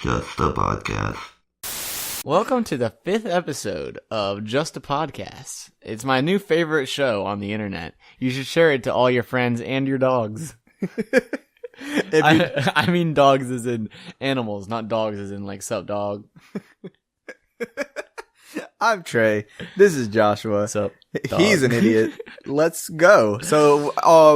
Just a podcast. Welcome to the 5th episode of Just a Podcast. It's my new favorite show on the internet. You should share it to all your friends and your dogs. I mean dogs as in animals, not dogs as in like sup dog. I'm Trey. This is Joshua. Sup dog. He's an idiot. Let's go. So,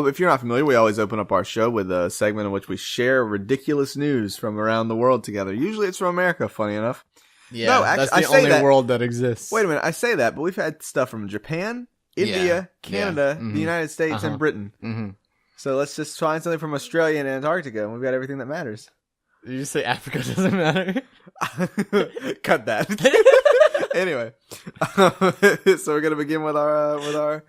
if you're not familiar, we always open up our show with a segment in which we share ridiculous news from around the world together. Usually it's from America, funny enough. Yeah, No, actually, that's the only world that exists. Wait a minute, I say that, but we've had stuff from Japan, India, Canada, the United States, and Britain. Mm-hmm. So let's just find something from Australia and Antarctica, and we've got everything that matters. Did you say Africa doesn't matter? Cut that. Anyway, so we're gonna begin with our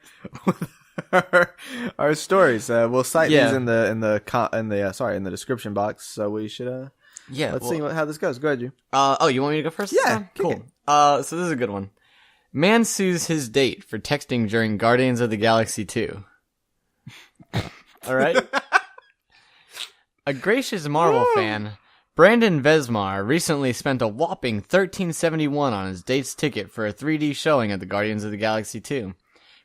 stories. We'll cite these in the description box. So we should let's see how this goes. Go ahead, you. You want me to go first? Yeah, cool. So this is a good one. Man sues his date for texting during Guardians of the Galaxy 2. All right. A gracious Marvel fan, Brandon Vesmar, recently spent a whopping $13.71 on his date's ticket for a 3D showing at the Guardians of the Galaxy 2,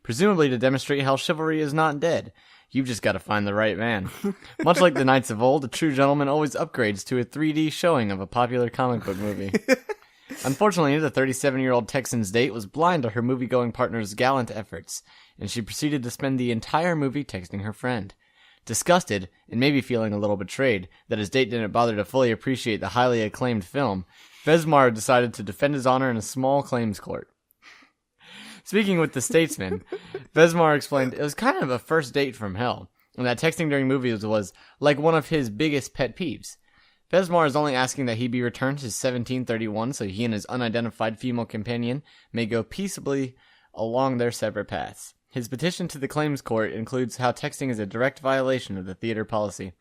presumably to demonstrate how chivalry is not dead. You've just got to find the right man. Much like the knights of old, a true gentleman always upgrades to a 3D showing of a popular comic book movie. Unfortunately, the 37-year-old Texan's date was blind to her movie-going partner's gallant efforts, and she proceeded to spend the entire movie texting her friend. Disgusted, and maybe feeling a little betrayed, that his date didn't bother to fully appreciate the highly acclaimed film, Vesmar decided to defend his honor in a small claims court. Speaking with The Statesman, Vesmar explained it was kind of a first date from hell, and that texting during movies was like one of his biggest pet peeves. Vesmar is only asking that he be returned to 1731 so he and his unidentified female companion may go peaceably along their separate paths. His petition to the claims court includes how texting is a direct violation of the theater policy.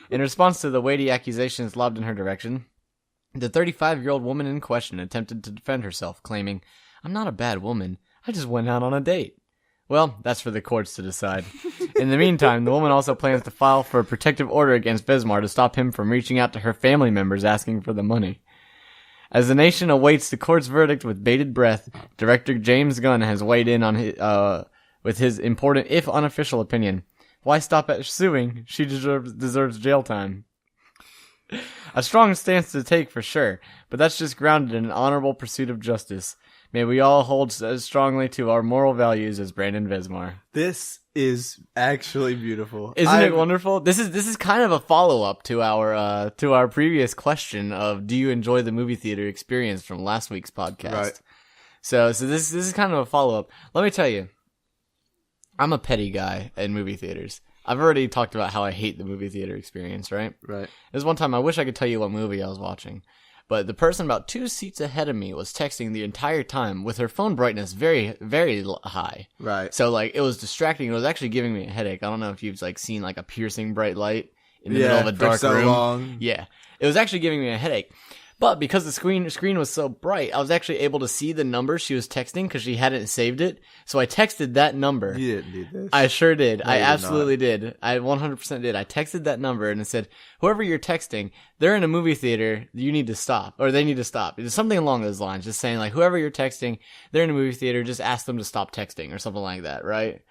In response to the weighty accusations lobbed in her direction, the 35-year-old woman in question attempted to defend herself, claiming, "I'm not a bad woman. I just went out on a date." Well, that's for the courts to decide. In the meantime, the woman also plans to file for a protective order against Vesmar to stop him from reaching out to her family members asking for the money. As the nation awaits the court's verdict with bated breath, director James Gunn has weighed in on with his important, if unofficial, opinion. Why stop at suing? She deserves jail time. A strong stance to take for sure, but that's just grounded in an honorable pursuit of justice. May we all hold as strongly to our moral values as Brandon Vesmar. This is actually beautiful. Isn't it wonderful? This is kind of a follow-up to our previous question of do you enjoy the movie theater experience from last week's podcast? Right. So this is kind of a follow-up. Let me tell you, I'm a petty guy in movie theaters. I've already talked about how I hate the movie theater experience, right? Right. There's one time I wish I could tell you what movie I was watching. But the person about 2 seats ahead of me was texting the entire time with her phone brightness very, very high. Right. So, like, it was distracting. It was actually giving me a headache. I don't know if you've, like, seen, like, a piercing bright light in the middle of a dark for so room. long. Yeah. It was actually giving me a headache. But because the screen was so bright, I was actually able to see the number she was texting because she hadn't saved it. So I texted that number. You didn't do this. I sure did. No, I absolutely did. I 100% did. I texted that number and it said, whoever you're texting, they're in a movie theater. You need to stop. Or they need to stop. It's something along those lines. Just saying, like, whoever you're texting, they're in a movie theater. Just ask them to stop texting or something like that, right?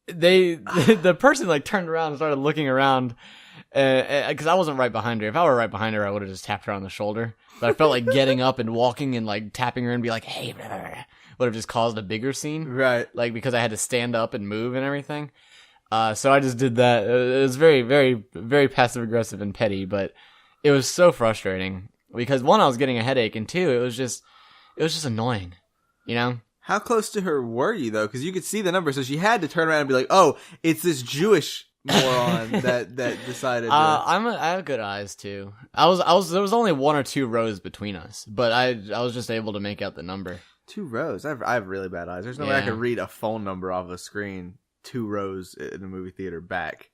The person, like, turned around and started looking around. Because I wasn't right behind her. If I were right behind her, I would have just tapped her on the shoulder. But I felt like getting up and walking and like tapping her and be like, "Hey," blah, blah, blah, would have just caused a bigger scene. Right. Like because I had to stand up and move and everything. So I just did that. It was very, very, very passive aggressive and petty, but it was so frustrating because one, I was getting a headache, and two, it was just annoying. You know. How close to her were you though? Because you could see the number, so she had to turn around and be like, "Oh, it's this Jewish moron that decided." I have good eyes too. There was only 1 or 2 rows between us, but I was just able to make out the number. 2 rows. I have really bad eyes. There's no way I could read a phone number off a screen 2 rows in a movie theater back.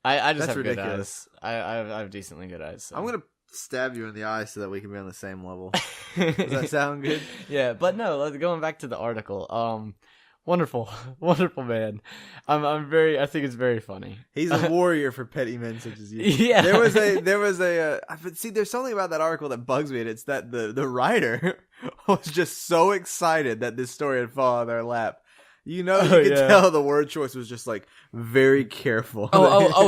I just That's have ridiculous. good eyes. I have decently good eyes. So. I'm gonna stab you in the eye so that we can be on the same level. Does that sound good? Yeah, but no. Going back to the article. Wonderful, wonderful man. I think it's very funny. He's a warrior for petty men such as you. Yeah. There was a, but see, there's something about that article that bugs me, and it's that the writer was just so excited that this story had fallen on their lap. You could tell the word choice was just like very careful.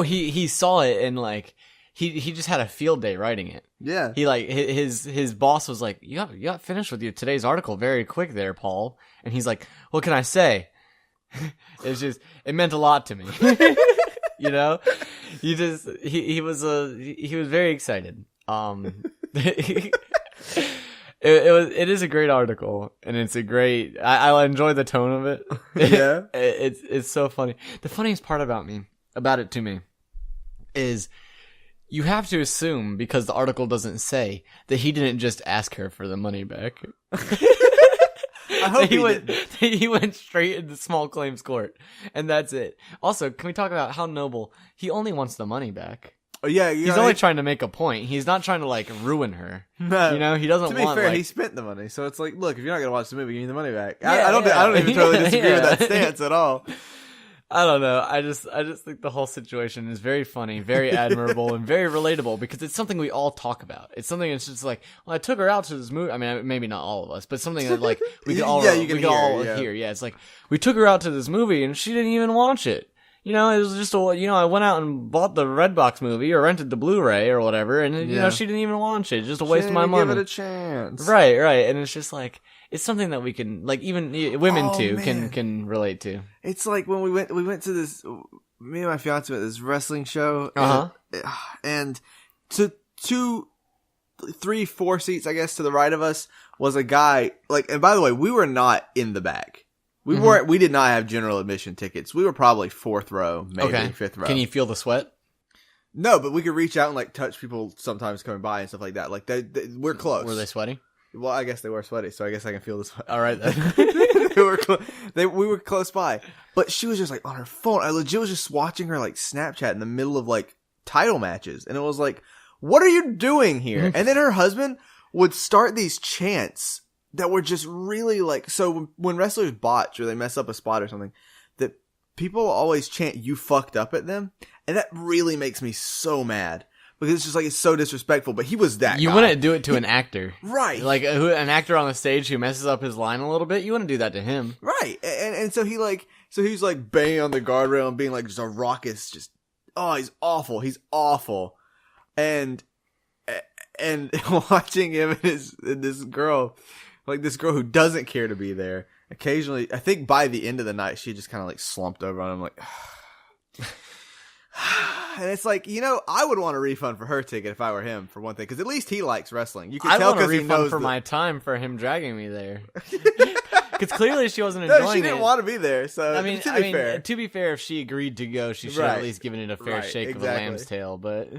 He saw it and like he just had a field day writing it. Yeah. He like his boss was like, you got finished with today's article very quick there, Paul. And he's like, what can I say? It meant a lot to me. You know? He was very excited. It is a great article, and it's a great. I enjoy the tone of it. Yeah, it's so funny. The funniest part about it to me, is you have to assume because the article doesn't say that he didn't just ask her for the money back. I hope he went straight into small claims court, and that's it. Also, can we talk about how noble? He only wants the money back. Oh, yeah, he's only trying to make a point. He's not trying to like ruin her. No, he doesn't. To be want, fair, like, he spent the money, so it's like, look, if you're not gonna watch the movie, you need the money back. Yeah, I don't even totally disagree with that stance at all. I don't know. I just think the whole situation is very funny, very admirable, and very relatable because it's something we all talk about. It's something that's just like, well, I took her out to this movie. I mean, maybe not all of us, but something that like we could all hear. Yeah, it's like we took her out to this movie and she didn't even watch it. It was just I went out and bought the Redbox movie or rented the Blu-ray or whatever, and she didn't even watch it. Just a waste of my money. Give it a chance. Right, and it's just like it's something that we can like even women can relate to. It's like when we went to this. Me and my fiance went to this wrestling show, and to 2, 3, 4 seats, I guess, to the right of us was a guy. Like, and by the way, we were not in the back. We did not have general admission tickets. We were probably 4th row, maybe 5th row. Can you feel the sweat? No, but we could reach out and like touch people sometimes coming by and stuff like that. Like we're close. Were they sweaty? Well, I guess they were sweaty, so I guess I can feel the sweat. All right, then. We were close by, but she was just like on her phone. I legit was just watching her like Snapchat in the middle of like title matches, and it was like, what are you doing here? And then her husband would start these chants that were just really like, so when wrestlers botch or they mess up a spot or something, that people always chant, you fucked up at them. And that really makes me so mad because it's just like, it's so disrespectful, but he was that You guy. Wouldn't do it to an actor. Right. Like an actor on the stage who messes up his line a little bit. You wouldn't do that to him. Right. And so he's like banging on the guardrail and being like just a raucous, just, oh, he's awful. He's awful. And watching him and this girl, like this girl who doesn't care to be there. Occasionally, I think by the end of the night, she just kind of like slumped over on him like, and it's like, I would want a refund for her ticket if I were him, for one thing, because at least he likes wrestling. You can tell because he knows. I want a refund for my time for him dragging me there. Because clearly she wasn't enjoying it. No, she didn't want to be there. So to be fair, if she agreed to go, she should have at least given it a fair shake of a lamb's tail. But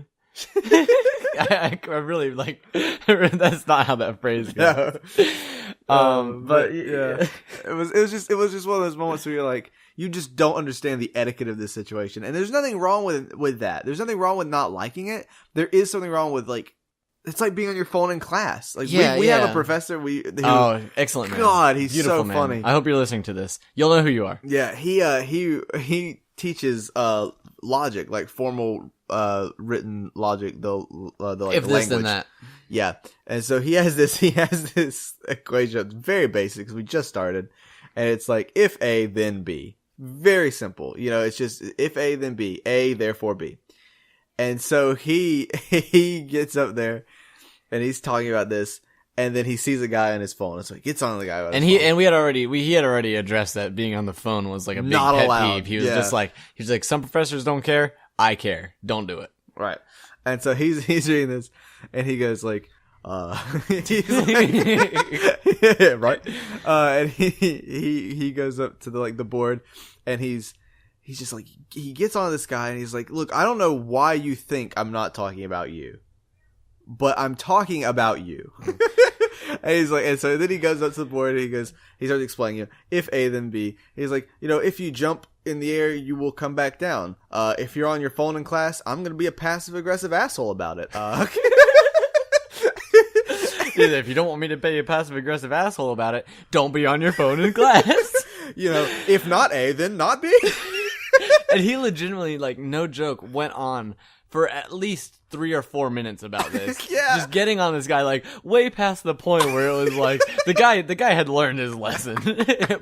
I really like. That's not how that phrase goes. No. But yeah, it was just one of those moments where you're like, you just don't understand the etiquette of this situation, and there's nothing wrong with that. There's nothing wrong with not liking it. There is something wrong with like. It's like being on your phone in class. Like we have a professor. Excellent man! God, he's beautiful, so man. funny. I hope you're listening to this. You'll know who you are. Yeah, he teaches logic, like formal written logic. The like if the this language. then that. Yeah, and so he has this equation. It's very basic because we just started, and it's like if A then B. Very simple. It's just if A then B. A therefore B. And so he gets up there and he's talking about this, and then he sees a guy on his phone. So he gets on the guy on his phone. And he had already addressed that being on the phone was like a big pet peeve. He was just like, some professors don't care. I care. Don't do it. Right. And so he's reading this, and he goes like, he's like, right. And he goes up to the board, and he's just like, he gets on this guy and he's like, look, I don't know why you think I'm not talking about you, but I'm talking about you. And he's like, and so then he goes up to the board and he starts explaining, if A then B. He's like, if you jump in the air, you will come back down. If you're on your phone in class, I'm going to be a passive aggressive asshole about it. If you don't want me to be a passive aggressive asshole about it, don't be on your phone in class. if not A, then not B. And he legitimately, like, no joke, went on for at least 3 or 4 minutes about this. Yeah. Just getting on this guy, like, way past the point where it was like, the guy had learned his lesson,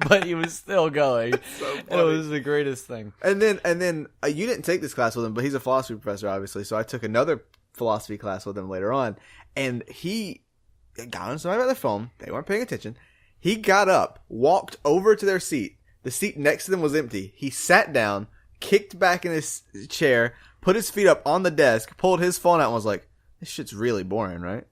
but he was still going. So it was the greatest thing. And then you didn't take this class with him, but he's a philosophy professor, obviously. So I took another philosophy class with him later on, and he got on somebody by their phone. They weren't paying attention. He got up, walked over to their seat. The seat next to them was empty. He sat down, kicked back in his chair, put his feet up on the desk, pulled his phone out, and was like, "This shit's really boring, right?"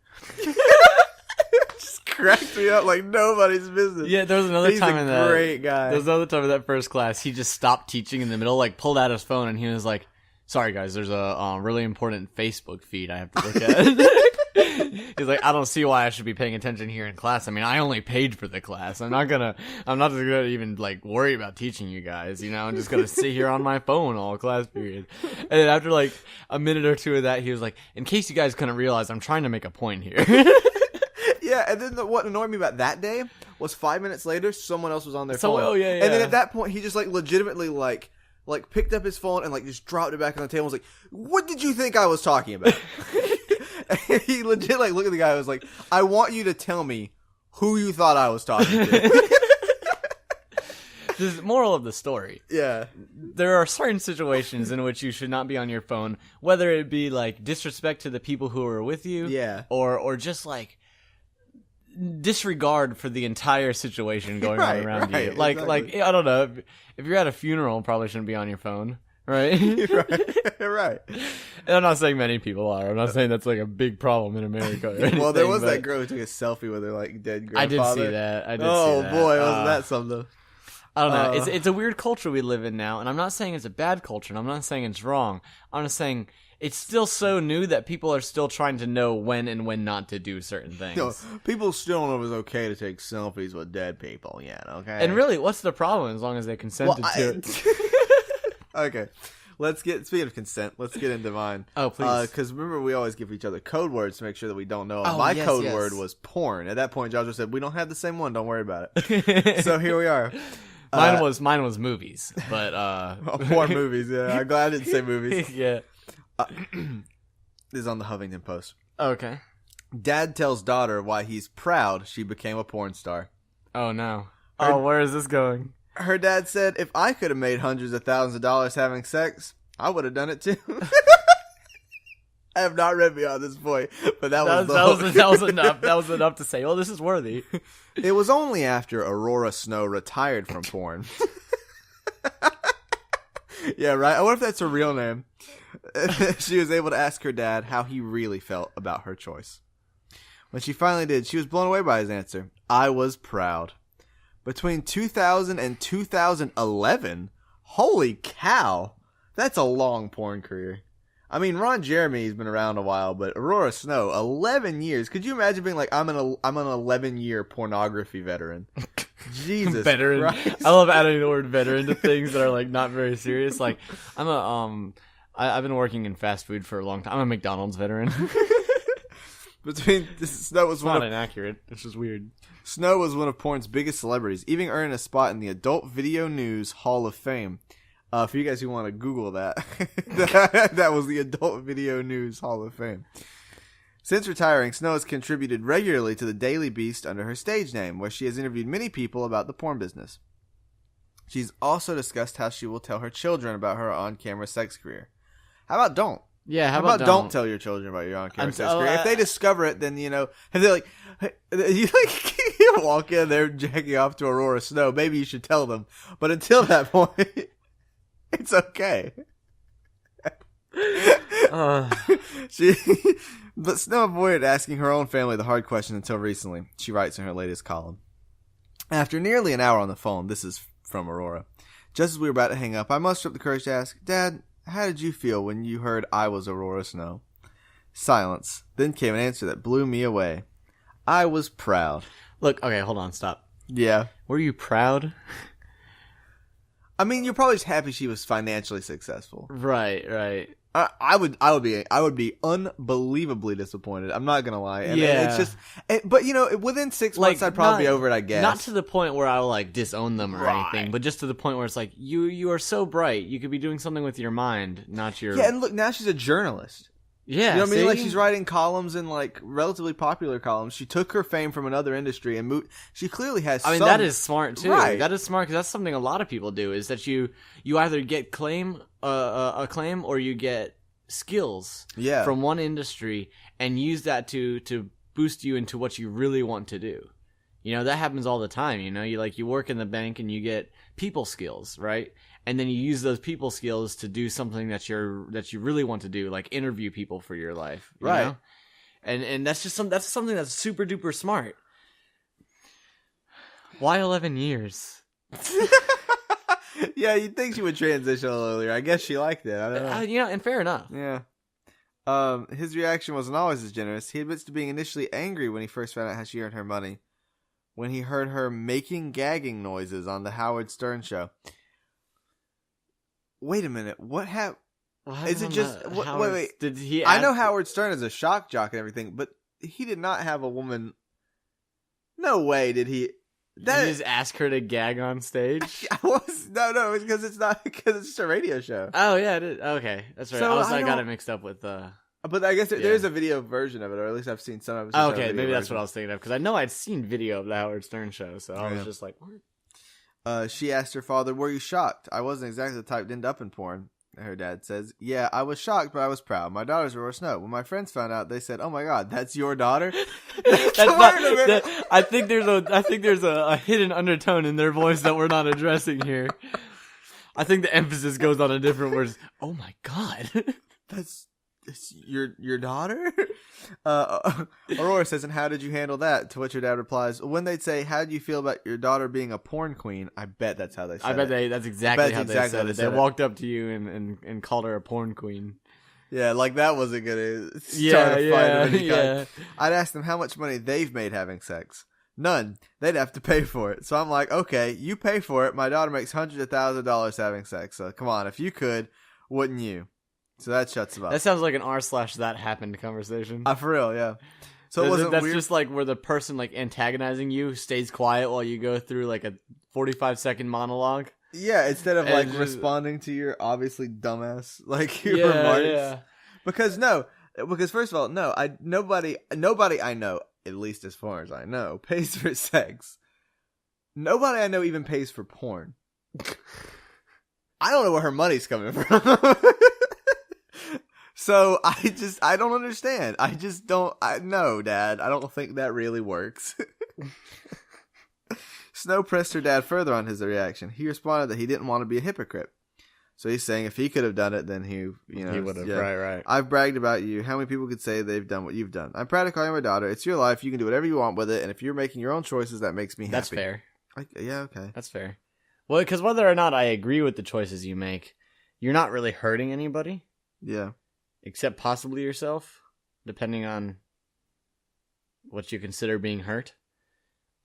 Just cracked me up like nobody's business. Yeah, there was another time in that. Great guy. There was another time in that first class. He just stopped teaching in the middle, like pulled out his phone, and he was like, "Sorry guys, there's a really important Facebook feed I have to look at." He's like, "I don't see why I should be paying attention here in class. I mean, I only paid for the class. I'm not just gonna even like worry about teaching you guys. I'm just gonna sit here on my phone all class period." And then after like a minute or two of that, he was like, "In case you guys couldn't realize, I'm trying to make a point here." Yeah, and then what annoyed me about that day was 5 minutes later, someone else was on their phone. Oh yeah. And then at that point, he just like legitimately like picked up his phone and like just dropped it back on the table and was like, "What did you think I was talking about?" And he legit like looked at the guy and was like, "I want you to tell me who you thought I was talking to." The moral of the story. Yeah. There are certain situations in which you should not be on your phone, whether it be like disrespect to the people who are with you, Yeah. or just like disregard for the entire situation going on around you. Like I don't know, if you're at a funeral, probably shouldn't be on your phone, right? Right. And I'm not saying many people are. I'm not saying that's like a big problem in America. Or anything, Well, there was that girl who took a selfie with her like dead grandfather. I did see that. Oh boy, wasn't that something? I don't know. It's a weird culture we live in now, and I'm not saying it's a bad culture, and I'm not saying it's wrong. I'm just saying it's still so new that people are still trying to know when and when not to do certain things. People still don't know if it's okay to take selfies with dead people yet, okay? And really, what's the problem as long as they consented to it? Okay. Speaking of consent, let's get into mine. Oh, please. Because remember, we always give each other code words to make sure that we don't know. Oh, My yes, code yes. word was porn. At that point, Joshua said, "We don't have the same one. Don't worry about it." So here we are. Mine was movies, but porn movies. Yeah, I'm glad I didn't say movies. Yeah. This is on the Huffington Post. Okay. Dad tells daughter why he's proud she became a porn star. Oh no. Where is this going? Her dad said, "If I could have made hundreds of thousands of dollars having sex, I would have done it too." I have not read beyond this point, but that was enough. That was enough to say, "Oh, this is worthy." It was only after Aurora Snow retired from porn. Yeah, right. I wonder if that's her real name. She was able to ask her dad how he really felt about her choice. When she finally did, she was blown away by his answer. "I was proud." Between 2000 and 2011, holy cow, that's a long porn career. I mean, Ron Jeremy's been around a while, but Aurora Snow, 11 years. Could you imagine being like, I'm an 11-year pornography veteran? Jesus veteran. Christ. I love adding the word veteran to things that are like not very serious. Like I've been working in fast food for a long time. I'm a McDonald's veteran. Snow was not inaccurate. It's just weird. Snow was one of porn's biggest celebrities, even earning a spot in the Adult Video News Hall of Fame. For you guys who want to Google that, that was the Adult Video News Hall of Fame. Since retiring, Snow has contributed regularly to the Daily Beast under her stage name, where she has interviewed many people about the porn business. She's also discussed how she will tell her children about her on-camera sex career. How about don't? Yeah, how about don't tell your children about your on-camera sex career? If they discover it, then, and they're like, you walk in there jacking off to Aurora Snow, maybe you should tell them. But until that point, it's okay. But Snow avoided asking her own family the hard question until recently. She writes in her latest column. After nearly an hour on the phone, this is from Aurora. Just as we were about to hang up, I mustered up the courage to ask, "Dad, how did you feel when you heard I was Aurora Snow?" Silence. Then came an answer that blew me away. "I was proud." Look, okay, hold on, stop. Yeah. Were you proud? I mean, you're probably just happy she was financially successful. Right. I would be unbelievably disappointed. I'm not gonna lie. And Yeah. it's just, but within 6 months, I'd probably be over it. I guess not to the point where I will like disown them or Right. anything, but just to the point where it's like you are so bright, you could be doing something with your mind, not your. Yeah, and look, now she's a journalist. Yeah, You know what I mean? Like, see? she's writing columns in, like, relatively popular columns. She took her fame from another industry and moved. She clearly has I mean, some... that is smart, too. Right. That is smart, because that's something a lot of people do, is that you either get acclaim or you get skills Yeah. from one industry and use that to boost you into what you really want to do. That happens all the time, you work in the bank and you get people skills, right? And then you use those people skills to do something that you really want to do, like interview people for your life, you Right? know? And that's just something that's super duper smart. Why 11 years? Yeah, you'd think she would transition a little earlier. I guess she liked it. I don't know. And fair enough. Yeah. His reaction wasn't always as generous. He admits to being initially angry when he first found out how she earned her money, when he heard her making gagging noises on the Howard Stern show. Wait a minute. What happened? Is it just... Wait. Did he? I know Howard Stern is a shock jock and everything, but he did not have a woman... No way did he... Did you just ask her to gag on stage? No, it's because it's just a radio show. Oh yeah, it is. Okay, that's right. So I got it mixed up with. But I guess there's a video version of it, or at least I've seen some episodes. Oh, okay, maybe that's what I was thinking of, because I know I'd seen video of the Howard Stern show, so I was just like, what? She asked her father, "Were you shocked?" "I wasn't exactly the type to end up in porn," her dad says. "Yeah, I was shocked, but I was proud. My daughters were snow. When my friends found out, they said, 'Oh my God, that's your daughter?'" That's not, I think there's a hidden undertone in their voice that we're not addressing here. I think the emphasis goes on a different words. Oh my God, that's your daughter? Aurora says, "And how did you handle that?" To which her dad replies, "When they'd say, 'How do you feel about your daughter being a porn queen?' I bet that's how they said it. That's exactly how they said it. They walked up to you and called her a porn queen. Yeah, like that wasn't gonna start a fight of any kind. I'd ask them how much money they've made having sex. None. They'd have to pay for it. So I'm like, okay, you pay for it. My daughter makes hundreds of thousands of dollars having sex. So come on, if you could, wouldn't you?" So that shuts him up. That sounds like an r/that happened conversation. For real, yeah. So it wasn't that's weird? just like where the person like antagonizing you stays quiet while you go through like a 45-second monologue. Yeah, instead of like just responding to your obviously dumbass like your remarks. Yeah. Because first of all, nobody I know, at least as far as I know, pays for sex. Nobody I know even pays for porn. I don't know where her money's coming from. So I don't understand. No, Dad, I don't think that really works. Snow pressed her dad further on his reaction. He responded that he didn't want to be a hypocrite. So he's saying if he could have done it, then he would have. Yeah. Right. "I've bragged about you. How many people could say they've done what you've done? I'm proud to call you my daughter. It's your life. You can do whatever you want with it. And if you're making your own choices, that makes me happy." That's fair. Yeah, okay. That's fair. Well, because whether or not I agree with the choices you make, you're not really hurting anybody. Yeah. Except possibly yourself, depending on what you consider being hurt.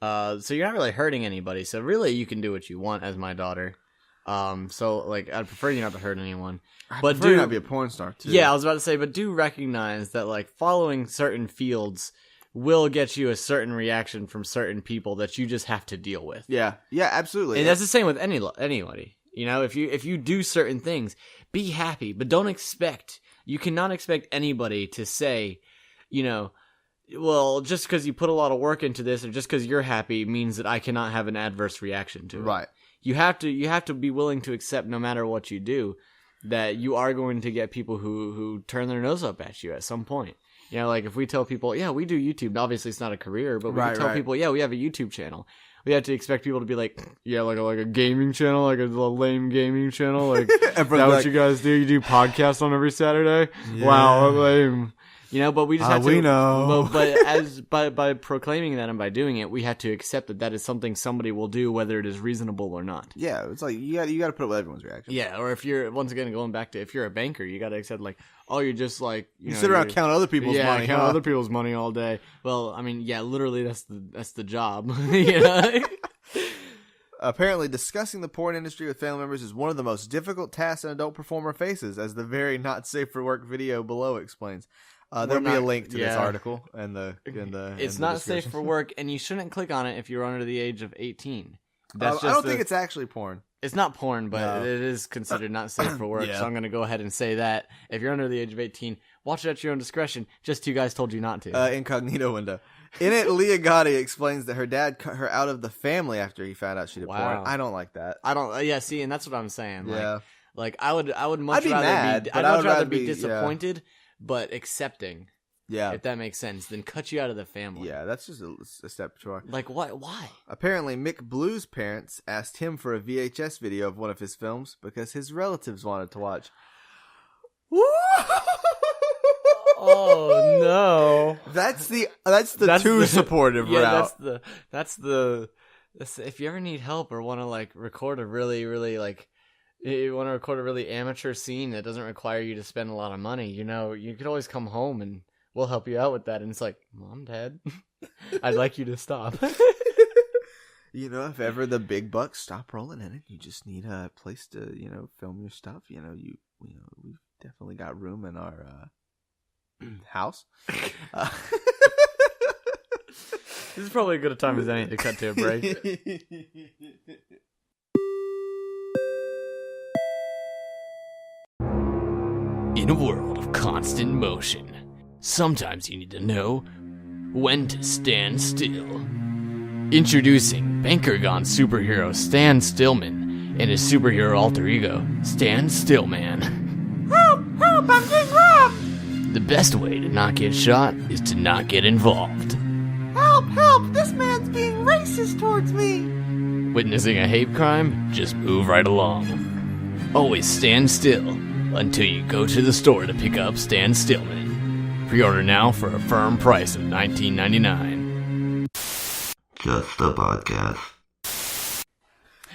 So you're not really hurting anybody. So really, you can do what you want as my daughter. So like, I'd prefer you not to hurt anyone. But prefer you not to be a porn star too. Yeah, I was about to say, but do recognize that like following certain fields will get you a certain reaction from certain people that you just have to deal with. Yeah, absolutely. And that's the same with anybody. If you do certain things, be happy, but don't expect. You cannot expect anybody to say, well, just because you put a lot of work into this, or just because you're happy, means that I cannot have an adverse reaction to it. Right. You have to be willing to accept, no matter what you do, that you are going to get people who turn their nose up at you at some point. Like if we tell people, yeah, we do YouTube. Obviously, it's not a career, but we can tell people, yeah, we have a YouTube channel. We have to expect people to be like, yeah, like a gaming channel, like a lame gaming channel. Like, is that what you guys do? You do podcasts on every Saturday? Yeah. Wow, lame. But we just have to. We know. But by proclaiming that and by doing it, we have to accept that is something somebody will do, whether it is reasonable or not. Yeah, it's like you got to put up with everyone's reaction. Yeah, or if you're once again going back to if you're a banker, you got to accept like, oh, you're just like you sit around counting other people's money. Count other people's money all day. Well, I mean, yeah, literally that's the job. Apparently, discussing the porn industry with family members is one of the most difficult tasks an adult performer faces, as the very not safe for work video below explains. There'll be a link to this article and It's not safe for work, and you shouldn't click on it if you're under the age of 18. I don't think it's actually porn. It's not porn, but it is considered not safe for work. So I'm going to go ahead and say that if you're under the age of 18, watch it at your own discretion. Just two guys told you not to. Incognito window. In it, Leah Gotti explains that her dad cut her out of the family after he found out she did porn. I don't like that. I don't. Yeah, see, and that's what I'm saying. Yeah. Like I would much I'd rather be disappointed, but accepting. Yeah. If that makes sense, then cut you out of the family. Yeah, that's just a step toward. Like what? Why? Apparently, Mick Blue's parents asked him for a VHS video of one of his films because his relatives wanted to watch. Oh no! That's the too supportive route. That's if you ever need help or want to like record a really you want to record a really amateur scene that doesn't require you to spend a lot of money, you could always come home and we'll help you out with that. And it's like, Mom, Dad, I'd like you to stop. If ever the big bucks stop rolling in it, you just need a place to film your stuff. We've definitely got room in our house. This is probably as good a time as any to cut to a break. In a world of constant motion, sometimes you need to know when to stand still. Introducing Banker-Gone superhero Stan Stillman and his superhero alter ego, Stan Stillman. Help! Help! I'm getting robbed! The best way to not get shot is to not get involved. Help! Help! This man's being racist towards me! Witnessing a hate crime? Just move right along. Always stand still until you go to the store to pick up Stan Stillman. Pre-order now for a firm price of $19.99. Just a podcast.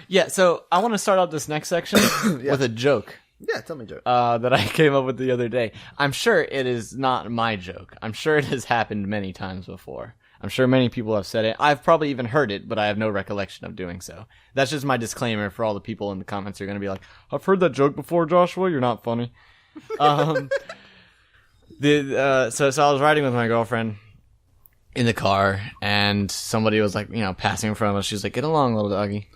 Yeah, so I want to start out this next section with a joke. Yeah, tell me a joke. That I came up with the other day. I'm sure it is not my joke. I'm sure it has happened many times before. I'm sure many people have said it. I've probably even heard it, but I have no recollection of doing so. That's just my disclaimer for all the people in the comments who are going to be like, I've heard that joke before, Joshua. You're not funny. So I was riding with my girlfriend in the car, and somebody was like, passing in front of us. She was like, get along, little doggy.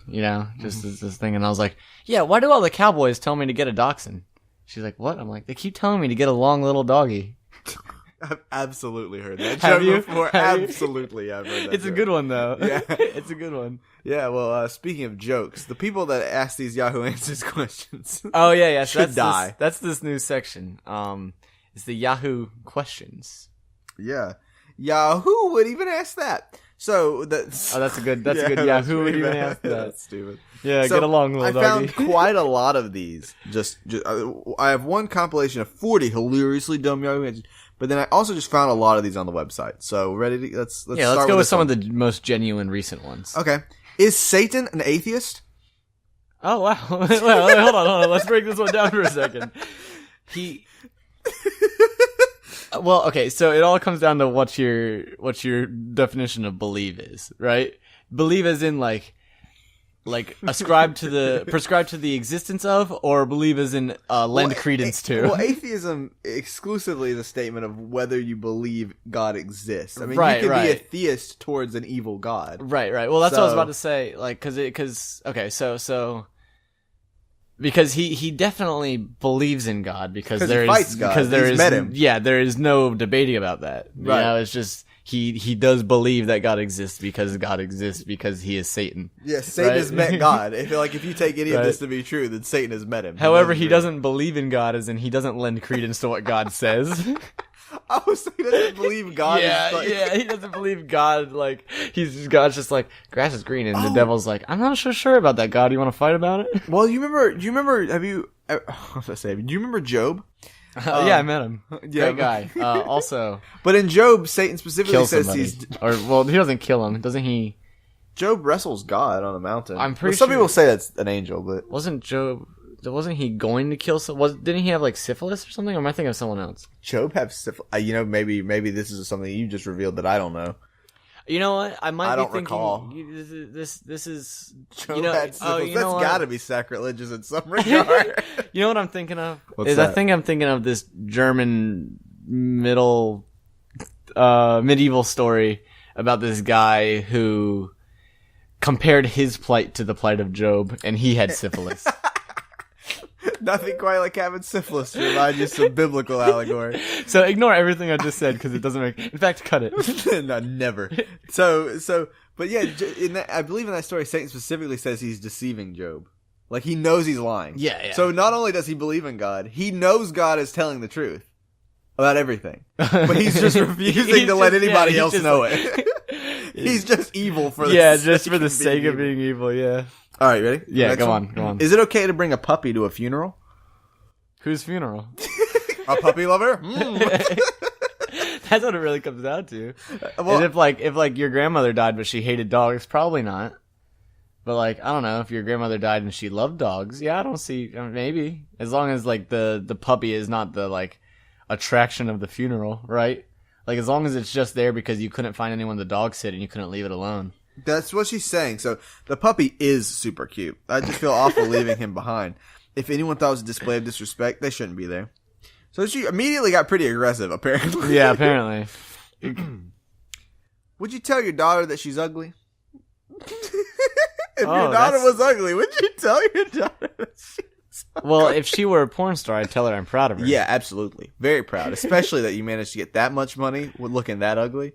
Just this thing. And I was like, yeah, why do all the cowboys tell me to get a dachshund? She's like, what? I'm like, they keep telling me to get along, little doggy. I've absolutely heard that Have joke you? before. Absolutely, I've heard that It's joke. a good one, though. Yeah. It's a good one. Yeah, well, speaking of jokes, the people that ask these Yahoo Answers questions Oh, yeah. So should die. That's this new section. It's the Yahoo questions. Yeah. Yahoo would even ask that. So that's... Oh, that's a good Yahoo would even ask that. That's stupid. Yeah, So get along, little doggy. I found quite a lot of these. I have one compilation of 40 hilariously dumb Yahoo Answers, but then I also just found a lot of these on the website. So ready to let's go with some of the most genuine recent ones. Okay. Is Satan an atheist? Oh wow! Well, hold on. Let's break this one down for a second. Well, okay. So it all comes down to what your definition of believe is, right? Believe as in like prescribe to the existence of, or believe as in lend credence to. Well, atheism exclusively is a statement of whether you believe God exists. I mean, Right, you can be a right. theist towards an evil God. Right. Well, that's what I was about to say. Like, because he definitely believes in God because 'Cause he there is fights God. because there He's is met him. Yeah, there is no debating about that. Right. It's just he does believe that God exists because God exists because he is Satan. Yes, Satan Right? has met God. If you take any of Right. this to be true, then Satan has met him. However, he doesn't believe in God, as in he doesn't lend credence to what God says. Oh, so he doesn't believe God is like... yeah, he doesn't believe God. Like God's just like grass is green, and the devil's like, I'm not so sure about that, God. You want to fight about it? Well, do you remember, do you remember Job? Yeah, I met him. Yeah. Great guy. Also, But in Job, Satan specifically kill says somebody. he's... He doesn't kill him, doesn't he? Job wrestles God on a mountain. I'm pretty some sure- people say that's an angel, but... Wasn't he going to kill didn't he have like syphilis or something, or am I thinking of someone else? Job have syphilis? Maybe this is something you just revealed that I don't know. You know what? I might I be don't thinking recall. This is Job you know, had syphilis. you That's know what? got to be sacrilegious in some regard. You know what I'm thinking of? What's I that? think I'm thinking of this German medieval story about this guy who compared his plight to the plight of Job, and he had syphilis. Nothing quite like having syphilis to remind you some biblical allegory. So ignore everything I just said because it doesn't make. In fact, cut it. No, never. But yeah, I believe in that story, Satan specifically says he's deceiving Job. Like, he knows he's lying. Yeah. So not only does he believe in God, he knows God is telling the truth about everything. But he's just refusing to let anybody else know it. He's just evil for the sake of being evil. Yeah. All right, ready? Yeah, Next go one? on. Is it okay to bring a puppy to a funeral? Whose funeral? A puppy lover? That's what it really comes down to. Well, And if your grandmother died but she hated dogs, probably not. But like, I don't know, if your grandmother died and she loved dogs, yeah, I don't see, maybe. As long as like the puppy is not the like attraction of the funeral, right? Like, as long as it's just there because you couldn't find anyone to dog sit and you couldn't leave it alone. That's what she's saying. So the puppy is super cute. I just feel awful leaving him behind. If anyone thought it was a display of disrespect, they shouldn't be there. So she immediately got pretty aggressive, apparently. Yeah, apparently. Would you tell your daughter that she's ugly? If Oh, your daughter that's- was ugly, would you tell your daughter that she's ugly? Well, if she were a porn star, I'd tell her I'm proud of her. Yeah, absolutely. Very proud. Especially that you managed to get that much money with looking that ugly.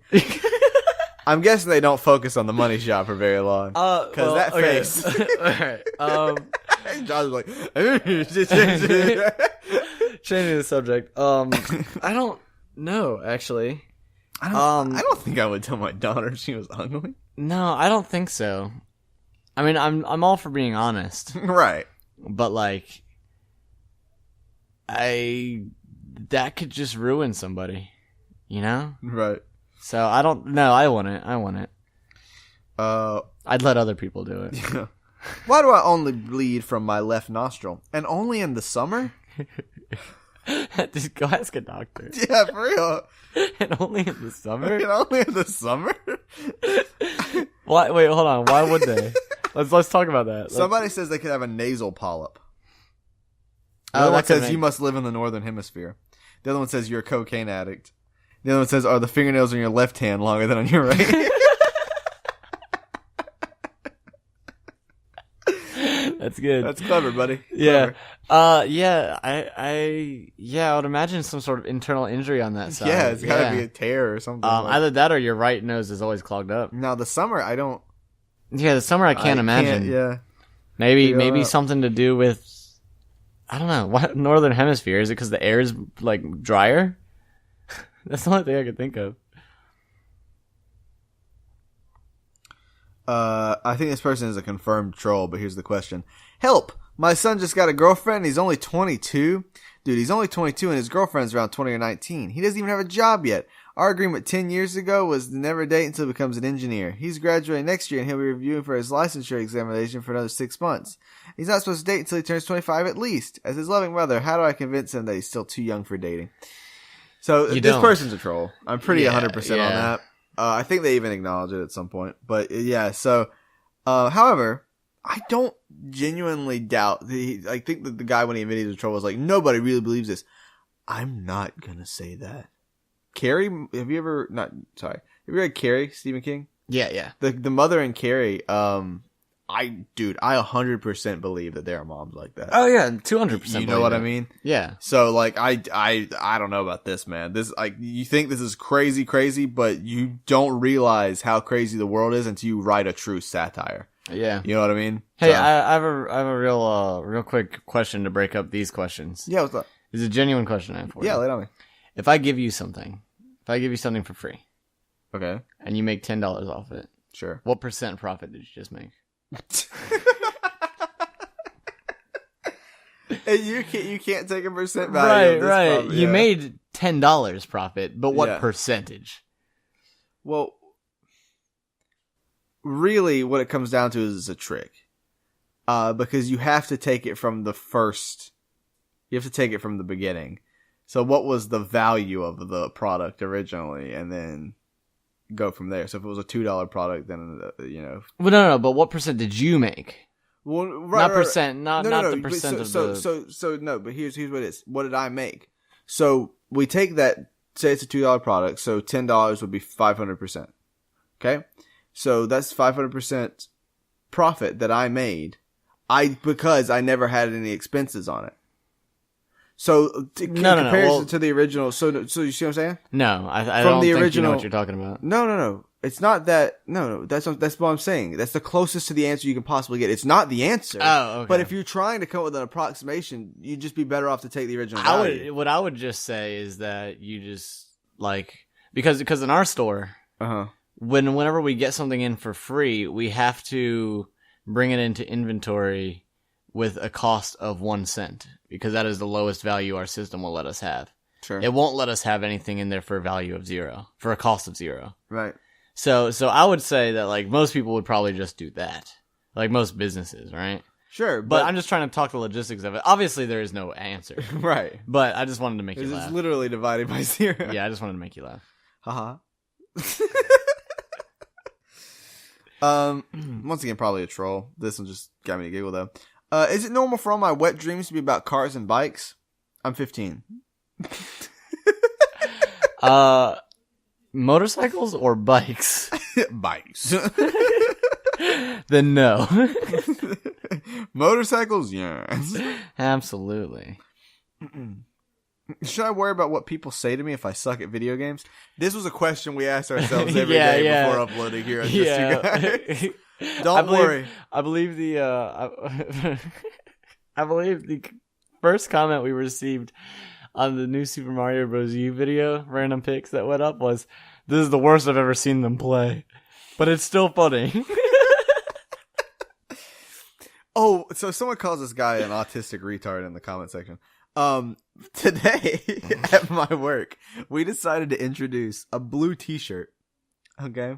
I'm guessing they don't focus on the money shot for very long. Because that face. Alright. John's like, Changing the subject. I don't know, actually. I don't think I would tell my daughter if she was ugly. No, I don't think so. I mean, I'm all for being honest, Right. but like, that could just ruin somebody, you know? Right. So I don't know. I wouldn't. Uh, I'd let other people do it. why do I only bleed from my left nostril? And only in the summer? Just go ask a doctor. Yeah, for real. And only in the summer? And only in the summer? Why? Wait, hold on. Why would they? Let's talk about that. Somebody says they could have a nasal polyp. The Oh, other one that could says make- you must live in the northern hemisphere. The other one says you're a cocaine addict. The other one says, are the fingernails on your left hand longer than on your right? That's good. That's clever, buddy. Yeah. Clever. Yeah. I would imagine some sort of internal injury on that side. Yeah, it's gotta be a tear or something. Either that or your right nose is always clogged up. Now, the summer, I don't... Yeah, the summer I can't imagine. Yeah. Maybe figure out. something to do with, I don't know, what northern hemisphere? Is it because the air is like drier? That's the only thing I could think of. I think this person is a confirmed troll, but here's the question. Help! My son just got a girlfriend and he's only 22. Dude, he's only 22 and his girlfriend's around 20 or 19. He doesn't even have a job yet. Our agreement 10 years ago was to never date until he becomes an engineer. He's graduating next year and he'll be reviewing for his licensure examination for another 6 months. He's not supposed to date until he turns 25 at least. As his loving mother, how do I convince him that he's still too young for dating? So, this person's a troll. I'm pretty 100% on that. I think they even acknowledge it at some point. But yeah, so, however, I don't genuinely doubt I think that the guy when he admitted he was a troll was like, nobody really believes this. I'm not gonna say that. Carrie, have you ever read Carrie, Stephen King? Yeah. The mother in Carrie, I 100% believe that there are moms like that. Oh yeah, 200%. You know what I mean? Yeah. So like I don't know about this, man. This like you think this is crazy, but you don't realize how crazy the world is until you write a true satire. Yeah. You know what I mean? Hey, So- I have a real quick question to break up these questions. yeah, what's up? It's a genuine question I have for Yeah, you. lay it on me. If I give you something for free, Okay, and you make $10 off it, sure. what % profit did you just make? And you can't take a percent value. Of this problem, You yeah. made $10 profit, but what Yeah. percentage? Well, really, what it comes down to is a trick. Because you have to take it from the first. You have to take it from the beginning. So, what was the value of the product originally, and then go from there. So if it was a $2 product, then Well, no. But what percent did you make? well, Not percent. Not the but percent of the. So no. But here's what it is. What did I make? So we take that. Say it's a $2 product. So $10 would be 500%. Okay, so that's 500% profit that I made. Because I never had any expenses on it. So in comparison to the original, so you see what I'm saying? No, I From don't the think original, you know what you're talking about. No. It's not that. No. That's what I'm saying. That's the closest to the answer you can possibly get. It's not the answer. Oh, okay. But if you're trying to come up with an approximation, you'd just be better off to take the original value. What I would just say is that you just because in our store, whenever we get something in for free, we have to bring it into inventory with a cost of 1 cent because that is the lowest value our system will let us have. Sure. It won't let us have anything in there for a value of 0, for a cost of 0. Right. So I would say that most people would probably just do that. Like most businesses, right? Sure. But I'm just trying to talk the logistics of it. Obviously there is no answer. Right. But I just wanted to make you laugh. It's literally divided by 0. Yeah, I just wanted to make you laugh. Haha. Once again, probably a troll. This one just got me to giggle though. Is it normal for all my wet dreams to be about cars and bikes? I'm 15. Motorcycles or bikes? Bikes. Then no. Motorcycles, yes. Absolutely. Should I worry about what people say to me if I suck at video games? This was a question we asked ourselves every day before uploading here on Just You Guys. Don't worry. I believe the first comment we received on the new Super Mario Bros. U video, random pics that went up, was, "This is the worst I've ever seen them play, but it's still funny." Oh, so someone calls this guy an autistic retard in the comment section. Today at my work, we decided to introduce a blue t-shirt. Okay.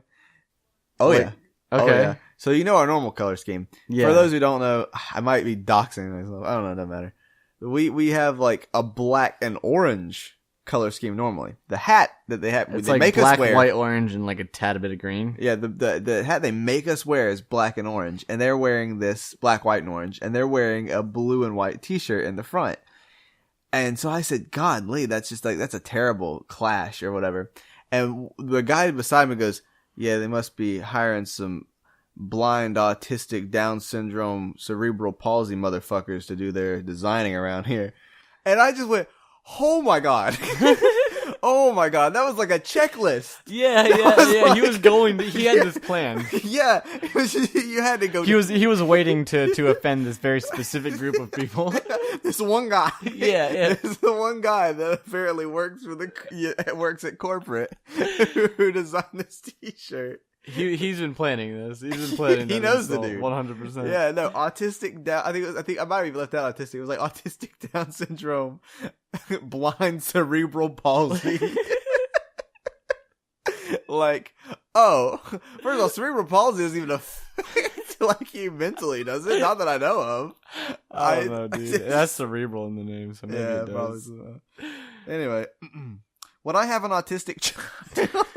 Oh yeah. Okay. Oh, yeah. So you know our normal color scheme. Yeah. For those who don't know, I might be doxing myself. I don't know. It doesn't matter. We have a black and orange color scheme normally. The hat that they have, It's they make black, us wear, white, orange, and a tad bit of green. Yeah, the hat they make us wear is black and orange, and they're wearing this black, white, and orange, and they're wearing a blue and white t-shirt in the front. And so I said, "God, Lee, that's just that's a terrible clash or whatever." And the guy beside me goes, "Yeah, they must be hiring some blind, autistic, Down syndrome, cerebral palsy motherfuckers to do their designing around here." And I just went, "Oh my God." Oh my God, that was like a checklist. Yeah. He had this plan. Yeah, you had to go. He was waiting to offend this very specific group of people. This one guy. Yeah. This the one guy that apparently works at corporate who designed this t-shirt. He's been planning this. He's been planning. He knows the dude. 100%. Yeah, no, autistic Down. I think I might have even left out autistic. It was autistic Down syndrome, blind cerebral palsy. First of all, cerebral palsy isn't even affect you mentally, does it? Not that I know of. I don't know, dude. It has cerebral in the name, so maybe it does. Probably so. Anyway, when I have an autistic child.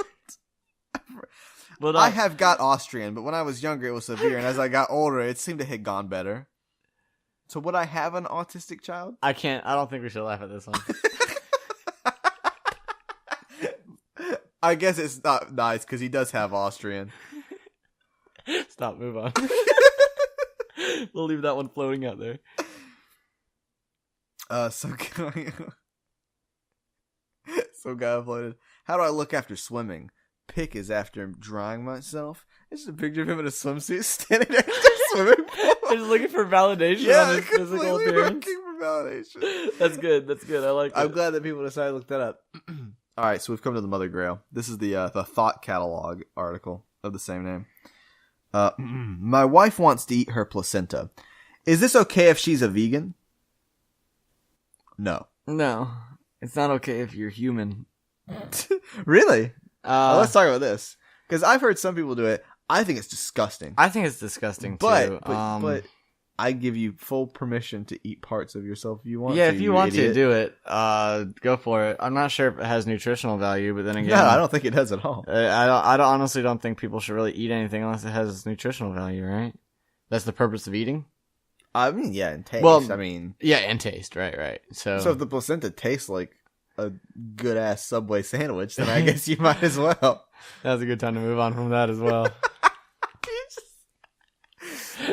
I have got Austrian, but when I was younger, it was severe, and as I got older, it seemed to have gone better. So would I have an autistic child? I don't think we should laugh at this one. I guess it's not nice, because he does have Austrian. Stop, move on. We'll leave that one floating out there. Some guy floated. How do I look after swimming? Pick is after drying myself. It's just a picture of him in a swimsuit standing next to a swimming pool. Just looking for validation on his physical appearance. Looking for validation. That's good. I like that. I'm glad that people decided to look that up. All right, so we've come to the Mother Grail. This is the Thought Catalog article of the same name. My wife wants to eat her placenta. Is this okay if she's a vegan? No. No. It's not okay if you're human. Really? Let's talk about this. Because I've heard some people do it. I think it's disgusting. I think it's disgusting too. But I give you full permission to eat parts of yourself if you want. Yeah, to, if you want idiot. to do it, go for it. I'm not sure if it has nutritional value, but then again, No, I don't think it does at all. I honestly don't think people should really eat anything unless it has nutritional value, right? That's the purpose of eating? I mean, yeah, and taste. Well, I mean, yeah, and taste, right. So if the placenta tastes like a good ass Subway sandwich, then I guess you might as well. That's a good time to move on from that as well.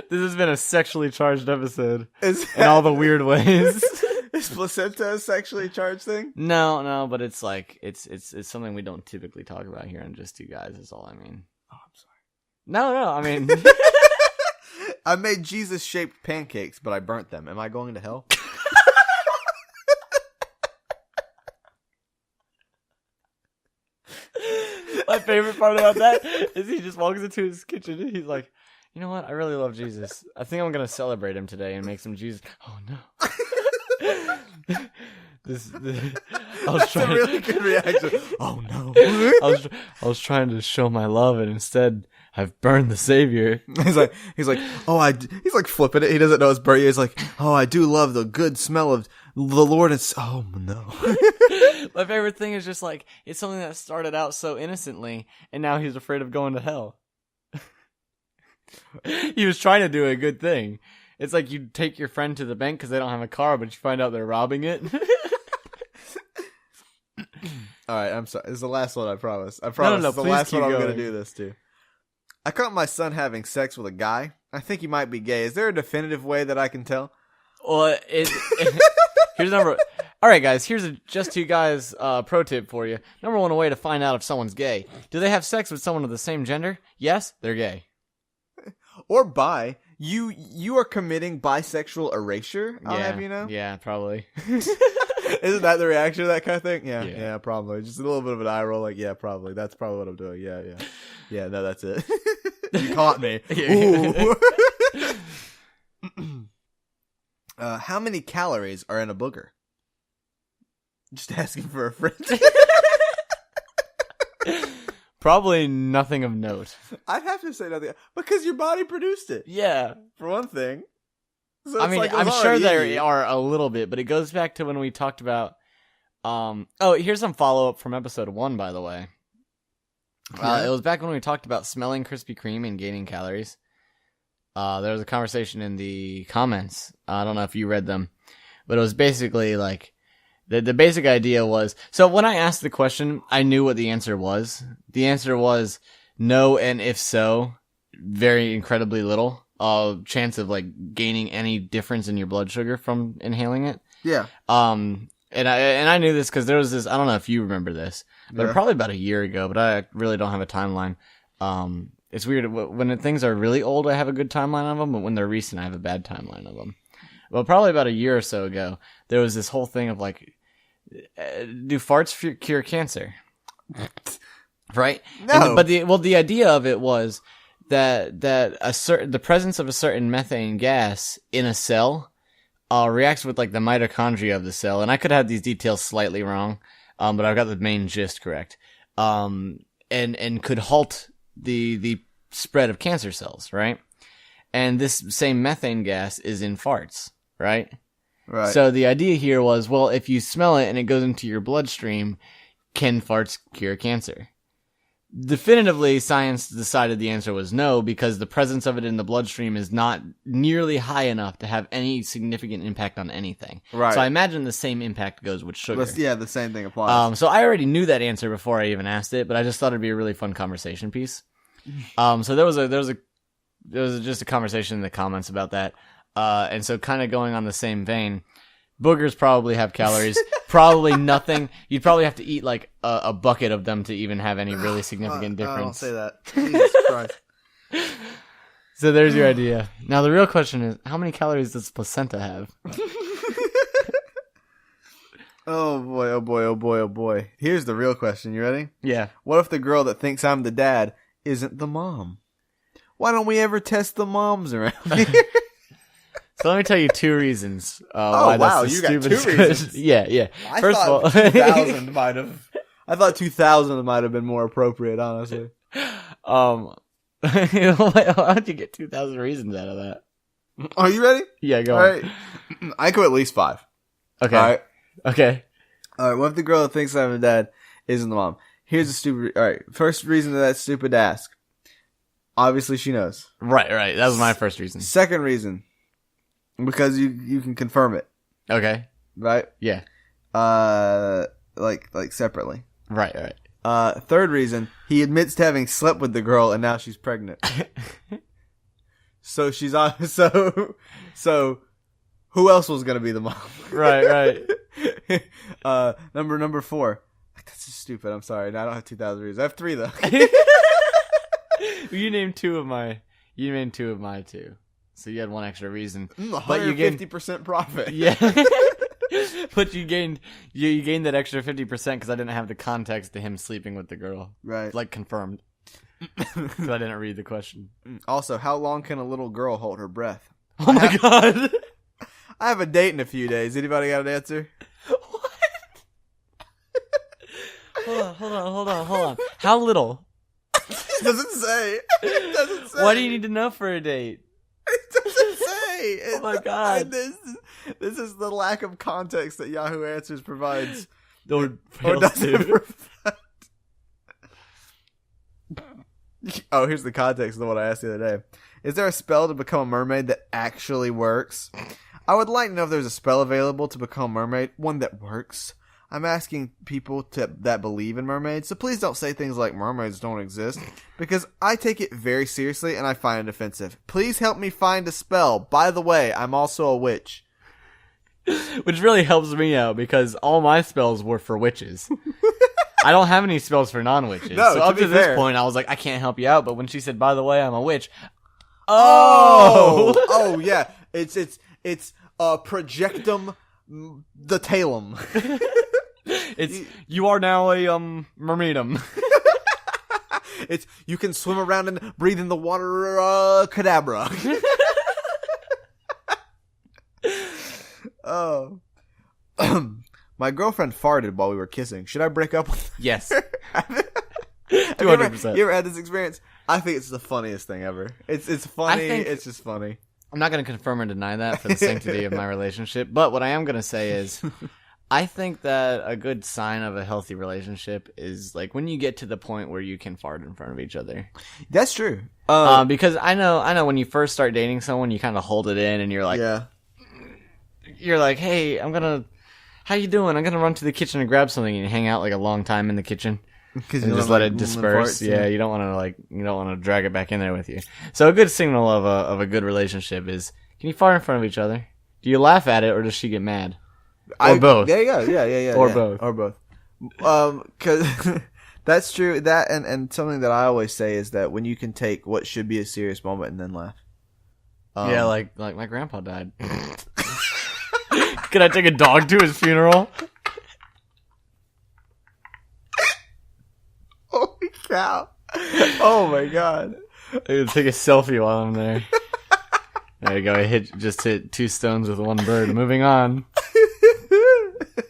This has been a sexually charged episode in all the weird ways. Is placenta a sexually charged thing? No, but it's like it's something we don't typically talk about here on Just Two Guys. Is all I mean. Oh, I'm sorry. No, I mean. I made Jesus-shaped pancakes, but I burnt them. Am I going to hell? My favorite part about that is he just walks into his kitchen and he's like, you know what? I really love Jesus. I think I'm going to celebrate him today and make some Jesus. Oh, no. this I was That's a really good reaction. Oh, no. I was trying to show my love and instead I've burned the Savior. He's like, he's like flipping it. He doesn't know it's burnt. He's like, oh, I do love the good smell of the Lord. And oh, no. My favorite thing is just like, it's something that started out so innocently and now he's afraid of going to hell. He was trying to do a good thing. It's like you take your friend to the bank because they don't have a car, but you find out they're robbing it. All right, I'm sorry. This is the last one, I promise. I promise. No, It's the please last keep one I'm going going. to do this to. I caught my son having sex with a guy. I think he might be gay. Is there a definitive way that I can tell? Well, here's number. All right, guys. Here's a Just Two Guys pro tip for you. Number one way to find out if someone's gay: do they have sex with someone of the same gender? Yes, they're gay. Or bi. You are committing bisexual erasure, I'll have you know? Yeah, probably. Isn't that the reaction to that kind of thing? Yeah. Yeah, probably. Just a little bit of an eye roll, like, yeah, probably. That's probably what I'm doing. Yeah. Yeah, no, that's it. You caught me. Ooh. How many calories are in a booger? Just asking for a friend. Probably nothing of note. I'd have to say nothing. Because your body produced it, Yeah. for one thing. So I it's mean, like it was I'm sure already in there you. are a little bit, but it goes back to when we talked about. Here's some follow up from episode 1, by the way. It was back when we talked about smelling Krispy Kreme and gaining calories. There was a conversation in the comments. I don't know if you read them, but it was basically like the basic idea was. So when I asked the question, I knew what the answer was. The answer was no, and if so, very incredibly little chance of like gaining any difference in your blood sugar from inhaling it. Yeah. And I knew this because there was this. I don't know if you remember this, but Yeah. probably about a year ago. But I really don't have a timeline. It's weird when things are really old. I have a good timeline of them, but when they're recent, I have a bad timeline of them. Well, probably about a year or so ago, there was this whole thing of like, do farts cure cancer? Right? No. But the idea of it was that the presence of a certain methane gas in a cell reacts with like the mitochondria of the cell, and I could have these details slightly wrong, but I've got the main gist correct. And could halt the spread of cancer cells, right? And this same methane gas is in farts, right? Right. So the idea here was, well, if you smell it and it goes into your bloodstream, can farts cure cancer? Definitively, science decided the answer was no, because the presence of it in the bloodstream is not nearly high enough to have any significant impact on anything. Right. So I imagine the same impact goes with sugar. Yeah, the same thing applies. So I already knew that answer before I even asked it, but I just thought it'd be a really fun conversation piece. So there was just a conversation in the comments about that. And so kind of going on the same vein, boogers probably have calories, probably nothing. You'd probably have to eat like a bucket of them to even have any really significant difference. Don't say that. Jesus Christ. So there's your idea. Now the real question is, how many calories does placenta have? Oh boy, oh boy, oh boy, oh boy. Here's the real question. You ready? Yeah. What if the girl that thinks I'm the dad isn't the mom? Why don't we ever test the moms around here? So let me tell you 2 reasons why wow, that's the you got stupidest 2 question. reasons. Yeah. I First of all, 2000 might have. I thought 2000 might have been more appropriate, honestly. how'd you get 2,000 reasons out of that? Are you ready? Yeah, go All on. right. I go at least 5. Okay. All right. Okay. All right. What if the girl that thinks I'm a dad isn't the mom? Here's a stupid. All right. First reason that's stupid to ask. Obviously, she knows. Right. That was my first reason. Second reason, because you can confirm it, Okay. right? Yeah. Like separately. Right. Third reason, he admits to having slept with the girl and now she's pregnant. So she's on. So who else was gonna be the mom? Right. Number 4. That's just stupid. I'm sorry. No, I don't have 2,000 reasons. I have 3 though. You named 2 of my. You named 2 of my 2. So you had 1 extra reason. But you gained 50% profit. Yeah. But you gained that extra 50% because I didn't have the context to him sleeping with the girl. Right. Like confirmed. Because I didn't read the question. Also, how long can a little girl hold her breath? Oh my god. I have a date in a few days. Anybody got an answer? What? Hold on. How little? Doesn't say. It doesn't say. Why do you need to know for a date? It doesn't say. Oh my god. This is the lack of context that Yahoo Answers provides. Or doesn't provide. Oh, here's the context of what I asked the other day. Is there a spell to become a mermaid that actually works? I would like to know if there's a spell available to become a mermaid, one that works. I'm asking people that believe in mermaids, so please don't say things like mermaids don't exist, because I take it very seriously and I find it offensive. Please help me find a spell. By the way, I'm also a witch. Which really helps me out because all my spells were for witches. I don't have any spells for non-witches. No, so to up be to this fair. point, I was like, I can't help you out. But when she said, by the way, I'm a witch. Oh, yeah. It's projectum the talum. You are now a mermaidum. It's you can swim around and breathe in the water, cadabra. Oh, my girlfriend farted while we were kissing. Should I break up with her? Yes. Have 200%. You ever had this experience? I think it's the funniest thing ever. It's funny. It's just funny. I'm not going to confirm or deny that for the sanctity of my relationship. But what I am going to say is, I think that a good sign of a healthy relationship is like when you get to the point where you can fart in front of each other. That's true. Because I know when you first start dating someone, you kind of hold it in and you're like, yeah. You're like, hey, how you doing? I'm going to run to the kitchen and grab something, and you hang out like a long time in the kitchen. Because And just let it disperse. Yeah, you don't want to drag it back in there with you. So a good signal of a good relationship is, can you fart in front of each other? Do you laugh at it, or does she get mad? Or both. There you go. Yeah. Or both. Or both. Cause that's true. That and something that I always say is that when you can take what should be a serious moment and then laugh. Yeah, like my grandpa died. Can I take a dog to his funeral? Holy cow! Oh my god! I'm gonna take a selfie while I'm there. There you go. I just hit 2 stones with 1 bird. Moving on.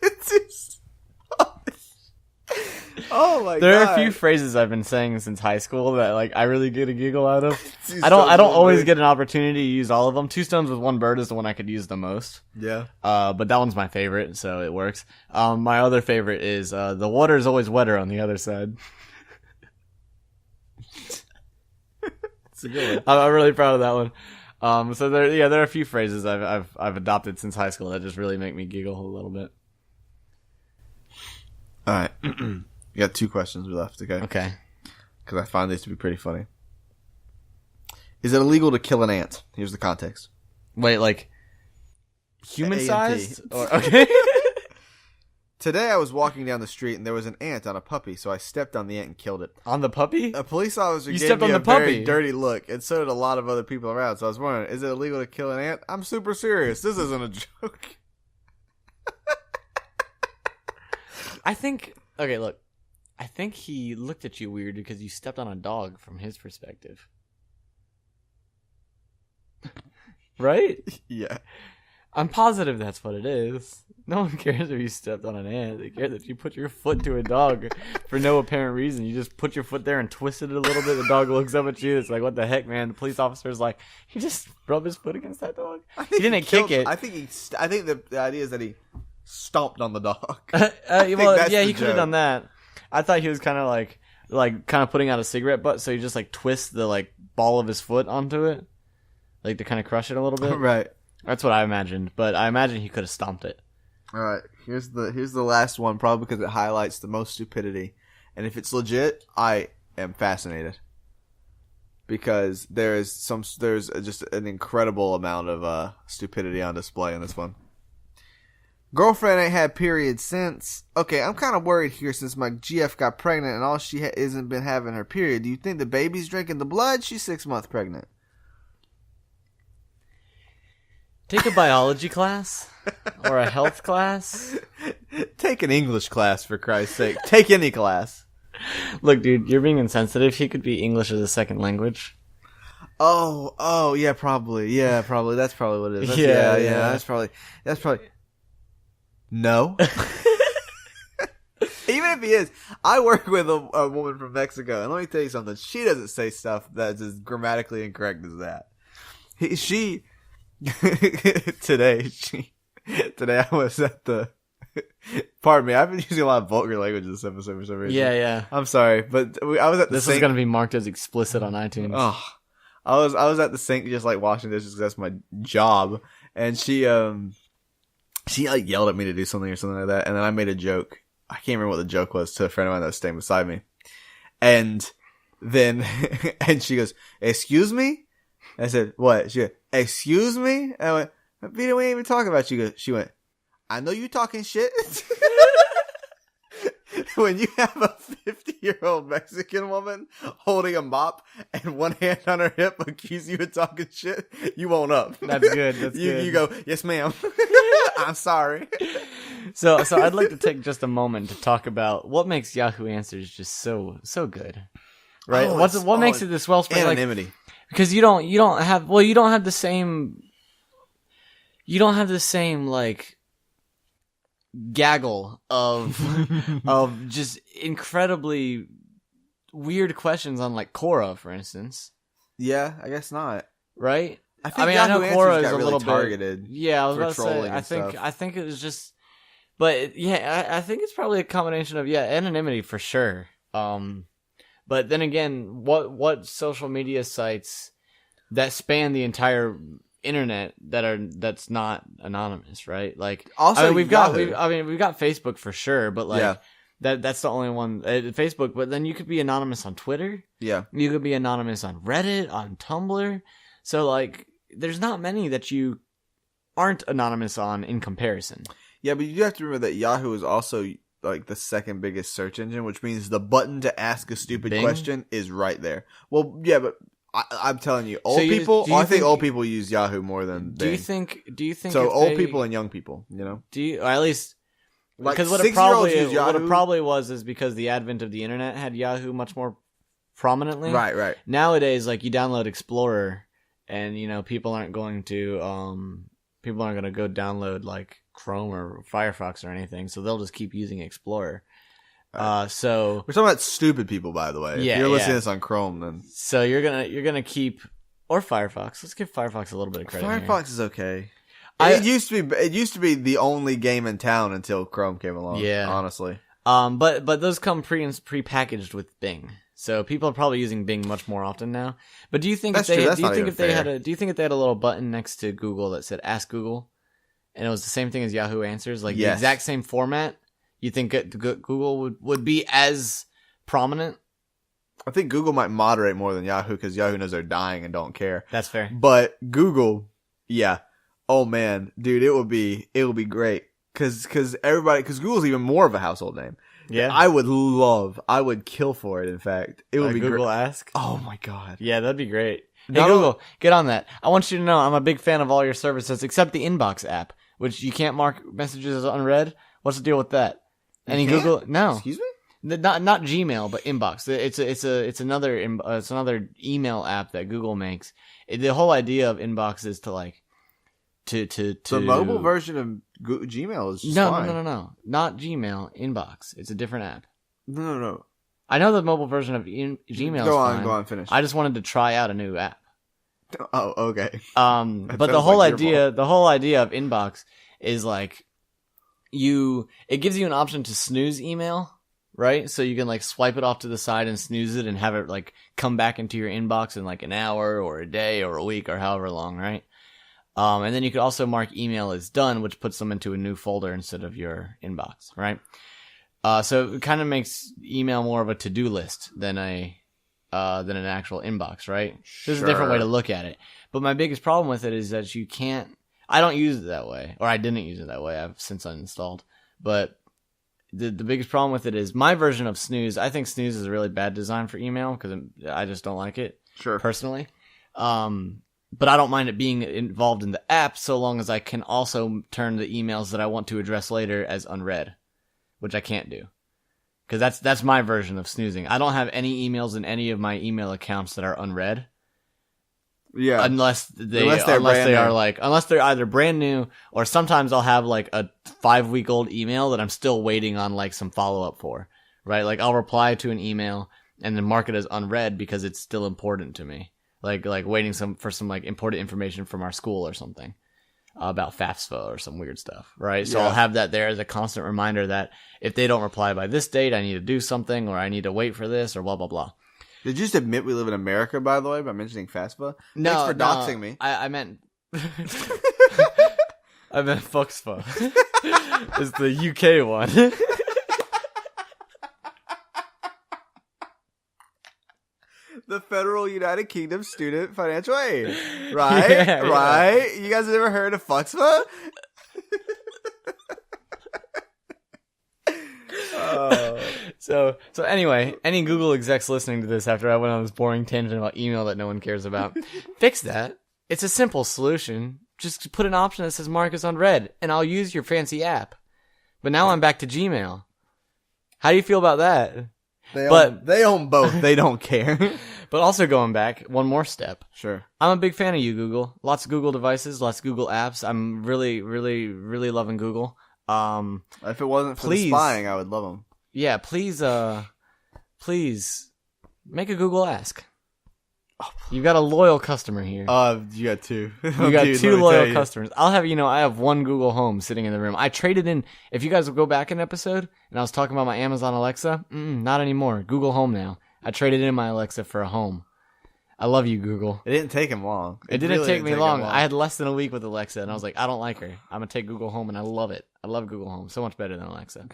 It's just... Oh my god! There are a few phrases I've been saying since high school that like I really get a giggle out of. Two I don't stones with always bird. get an opportunity to use all of them. 2 stones with 1 bird is the one I could use the most. Yeah. But that one's my favorite, so it works. My other favorite is the water is always wetter on the other side. It's a good one. I'm really proud of that one. So there are a few phrases I've adopted since high school that just really make me giggle a little bit. All right. You got 2 questions left, okay? Okay. Because I find these to be pretty funny. Is it illegal to kill an ant? Here's the context. Wait, like human A&T. sized? Okay. Today I was walking down the street and there was an ant on a puppy, so I stepped on the ant and killed it. On the puppy? A police officer You gave stepped me on a the puppy. very dirty look, and so did a lot of other people around. So I was wondering, is it illegal to kill an ant? I'm super serious. This isn't a joke. Okay, look. I think he looked at you weird because you stepped on a dog from his perspective. Right? Yeah. I'm positive that's what it is. No one cares if you stepped on an ant. They care that you put your foot to a dog for no apparent reason. You just put your foot there and twisted it a little bit. The dog looks up at you. It's like, what the heck, man? The police officer's like, he just rubbed his foot against that dog. He didn't kick it. I think the idea is that he stomped on the dog. Well, yeah, he could have done that. I thought he was kind of putting out a cigarette butt, so he just like twists the like ball of his foot onto it, like to kind of crush it a little bit. Right. That's what I imagined, but I imagine he could have stomped it. All right, here's the last one, probably because it highlights the most stupidity, and if it's legit, I am fascinated because there's just an incredible amount of stupidity on display in this one. Girlfriend ain't had periods since. Okay, I'm kind of worried here since my GF got pregnant and all she isn't been having her period. Do you think the baby's drinking the blood? She's 6 months pregnant. Take a biology class or a health class. Take an English class, for Christ's sake. Take any class. Look, dude, you're being insensitive. He could be English as a second language. Oh, yeah, probably. Yeah, probably. That's probably what it is. Yeah. That's probably. No. Even if he is, I work with a woman from Mexico, and let me tell you something. She doesn't say stuff that's as grammatically incorrect as that. Today I was at the. Pardon me, I've been using a lot of vulgar language this episode for some reason. Yeah. I'm sorry, but I was at the This sink. is going to be marked as explicit on iTunes. Oh, I was at the sink just like washing dishes because that's my job, and she like yelled at me to do something or something like that, and then I made a joke. I can't remember what the joke was to a friend of mine that was staying beside me, and then and she goes, "Excuse me." I said, "What?" She went, "Excuse me?" And I went, "Vita, we ain't even talking about you." She went, "I know you talking shit." When you have a 50-year-old Mexican woman holding a mop and one hand on her hip accusing you of talking shit, you won't up. That's good. That's you, good. You go, "Yes, ma'am." I'm sorry. So I'd like to take just a moment to talk about what makes Yahoo Answers just so good, right? What makes it this wellspring? Anonymity. Because you don't have the same like gaggle of just incredibly weird questions on like Quora, for instance. Yeah, I guess not. Right? I know Yahoo Quora Answers is got a little really targeted. bit. Yeah, I was for about to say. trolling and stuff. I think it was just, but yeah, I think it's probably a combination of anonymity for sure. But then again, what social media sites that span the entire internet that's not anonymous, right? Like, Also, we've got Facebook for sure, but like Yeah. that's the only one, Facebook. But then you could be anonymous on Twitter. Yeah. You could be anonymous on Reddit, on Tumblr. So like, there's not many that you aren't anonymous on in comparison. Yeah, but you have to remember that Yahoo is also like the second biggest search engine, which means the button to ask a stupid Bing? question is right there. Well, yeah, but I'm telling you, So I think old people use Yahoo more than Bing. Do you think? So if old people and young people, Do you, or at least like because 6-year-olds use Yahoo. what it probably was is because the advent of the internet had Yahoo much more prominently. Right. Nowadays, like you download Explorer, and people aren't going to go download like Chrome or Firefox or anything, so they'll just keep using Explorer. So We're talking about stupid people, by the way. Yeah, if you're listening yeah. to this on Chrome, then so you're gonna keep, or Firefox. Let's give Firefox a little bit of credit. Firefox is okay. I- It used to be the only game in town until Chrome came along. Yeah. Honestly. But those come pre-packaged with Bing, so people are probably using Bing much more often now. But do you think That's true. That's not even if they fair. do you think if they had a little button next to Google that said Ask Google, and it was the same thing as Yahoo Answers, like the Yes. exact same format, you think Google would be as prominent? I think Google might moderate more than Yahoo because Yahoo knows they're dying and don't care. That's fair. But Google, yeah. Oh man, dude, it would be great because Google's even more of a household name. Yeah, I would kill for it. In fact, it would be Google great. Ask. Oh my god. Yeah, that'd be great. Hey Not Google, get on that. I want you to know I'm a big fan of all your services except the Inbox app, which you can't mark messages as unread. What's the deal with that? Any can't? Google? No. Excuse me? Not Gmail, but Inbox. It's another email app that Google makes. The whole idea of Inbox is to like The mobile version of Gmail is just fine. No. Not Gmail. Inbox. It's a different app. No. I know the mobile version of Gmail is fine. Go on, finish. I just wanted to try out a new app. Oh, okay. But the whole idea of Inbox is like it gives you an option to snooze email, right? So you can like swipe it off to the side and snooze it and have it like come back into your inbox in like an hour or a day or a week or however long, right? And then you could also mark email as done, which puts them into a new folder instead of your inbox, right? So it kind of makes email more of a to-do list than an actual inbox, right? There's a different way to look at it. But my biggest problem with it is that you can't. I don't use it that way, or I didn't use it that way. I've since uninstalled. But the biggest problem with it is my version of snooze. I think snooze is a really bad design for email because I just don't like it. Sure. Personally. But I don't mind it being involved in the app so long as I can also turn the emails that I want to address later as unread, which I can't do. Because that's my version of snoozing. I don't have any emails in any of my email accounts that are unread. Yeah. Unless they're either brand new or sometimes I'll have like a 5-week-old email that I'm still waiting on like some follow-up for, right? Like I'll reply to an email and then mark it as unread because it's still important to me. Like waiting for some like important information from our school or something about FAFSA or some weird stuff, right? So I'll have that there as a constant reminder that if they don't reply by this date, I need to do something or I need to wait for this or blah, blah, blah. Did you just admit we live in America, by the way, by mentioning FAFSA? No, thanks for doxing me. I meant... I meant FUXFA. It's the UK one. The Federal United Kingdom Student Financial Aid. Right? Right? You guys have never heard of FUXFA? So anyway, any Google execs listening to this after I went on this boring tangent about email that no one cares about, fix that. It's a simple solution. Just put an option that says mark as unread, and I'll use your fancy app. But now I'm back to Gmail. How do you feel about that? They own both. They don't care. But also going back, one more step. Sure. I'm a big fan of you, Google. Lots of Google devices, lots of Google apps. I'm really, really, really loving Google. If it wasn't for the spying, I would love them. Yeah, please make a Google Ask. You got a loyal customer here. You got two. You got two loyal customers. I have one Google Home sitting in the room. I traded in, if you guys will go back an episode, and I was talking about my Amazon Alexa, not anymore. Google Home now. I traded in my Alexa for a home. I love you, Google. It didn't take him long. It didn't take me long. I had less than a week with Alexa, and I was like, I don't like her. I'm going to take Google Home, and I love it. I love Google Home. So much better than Alexa.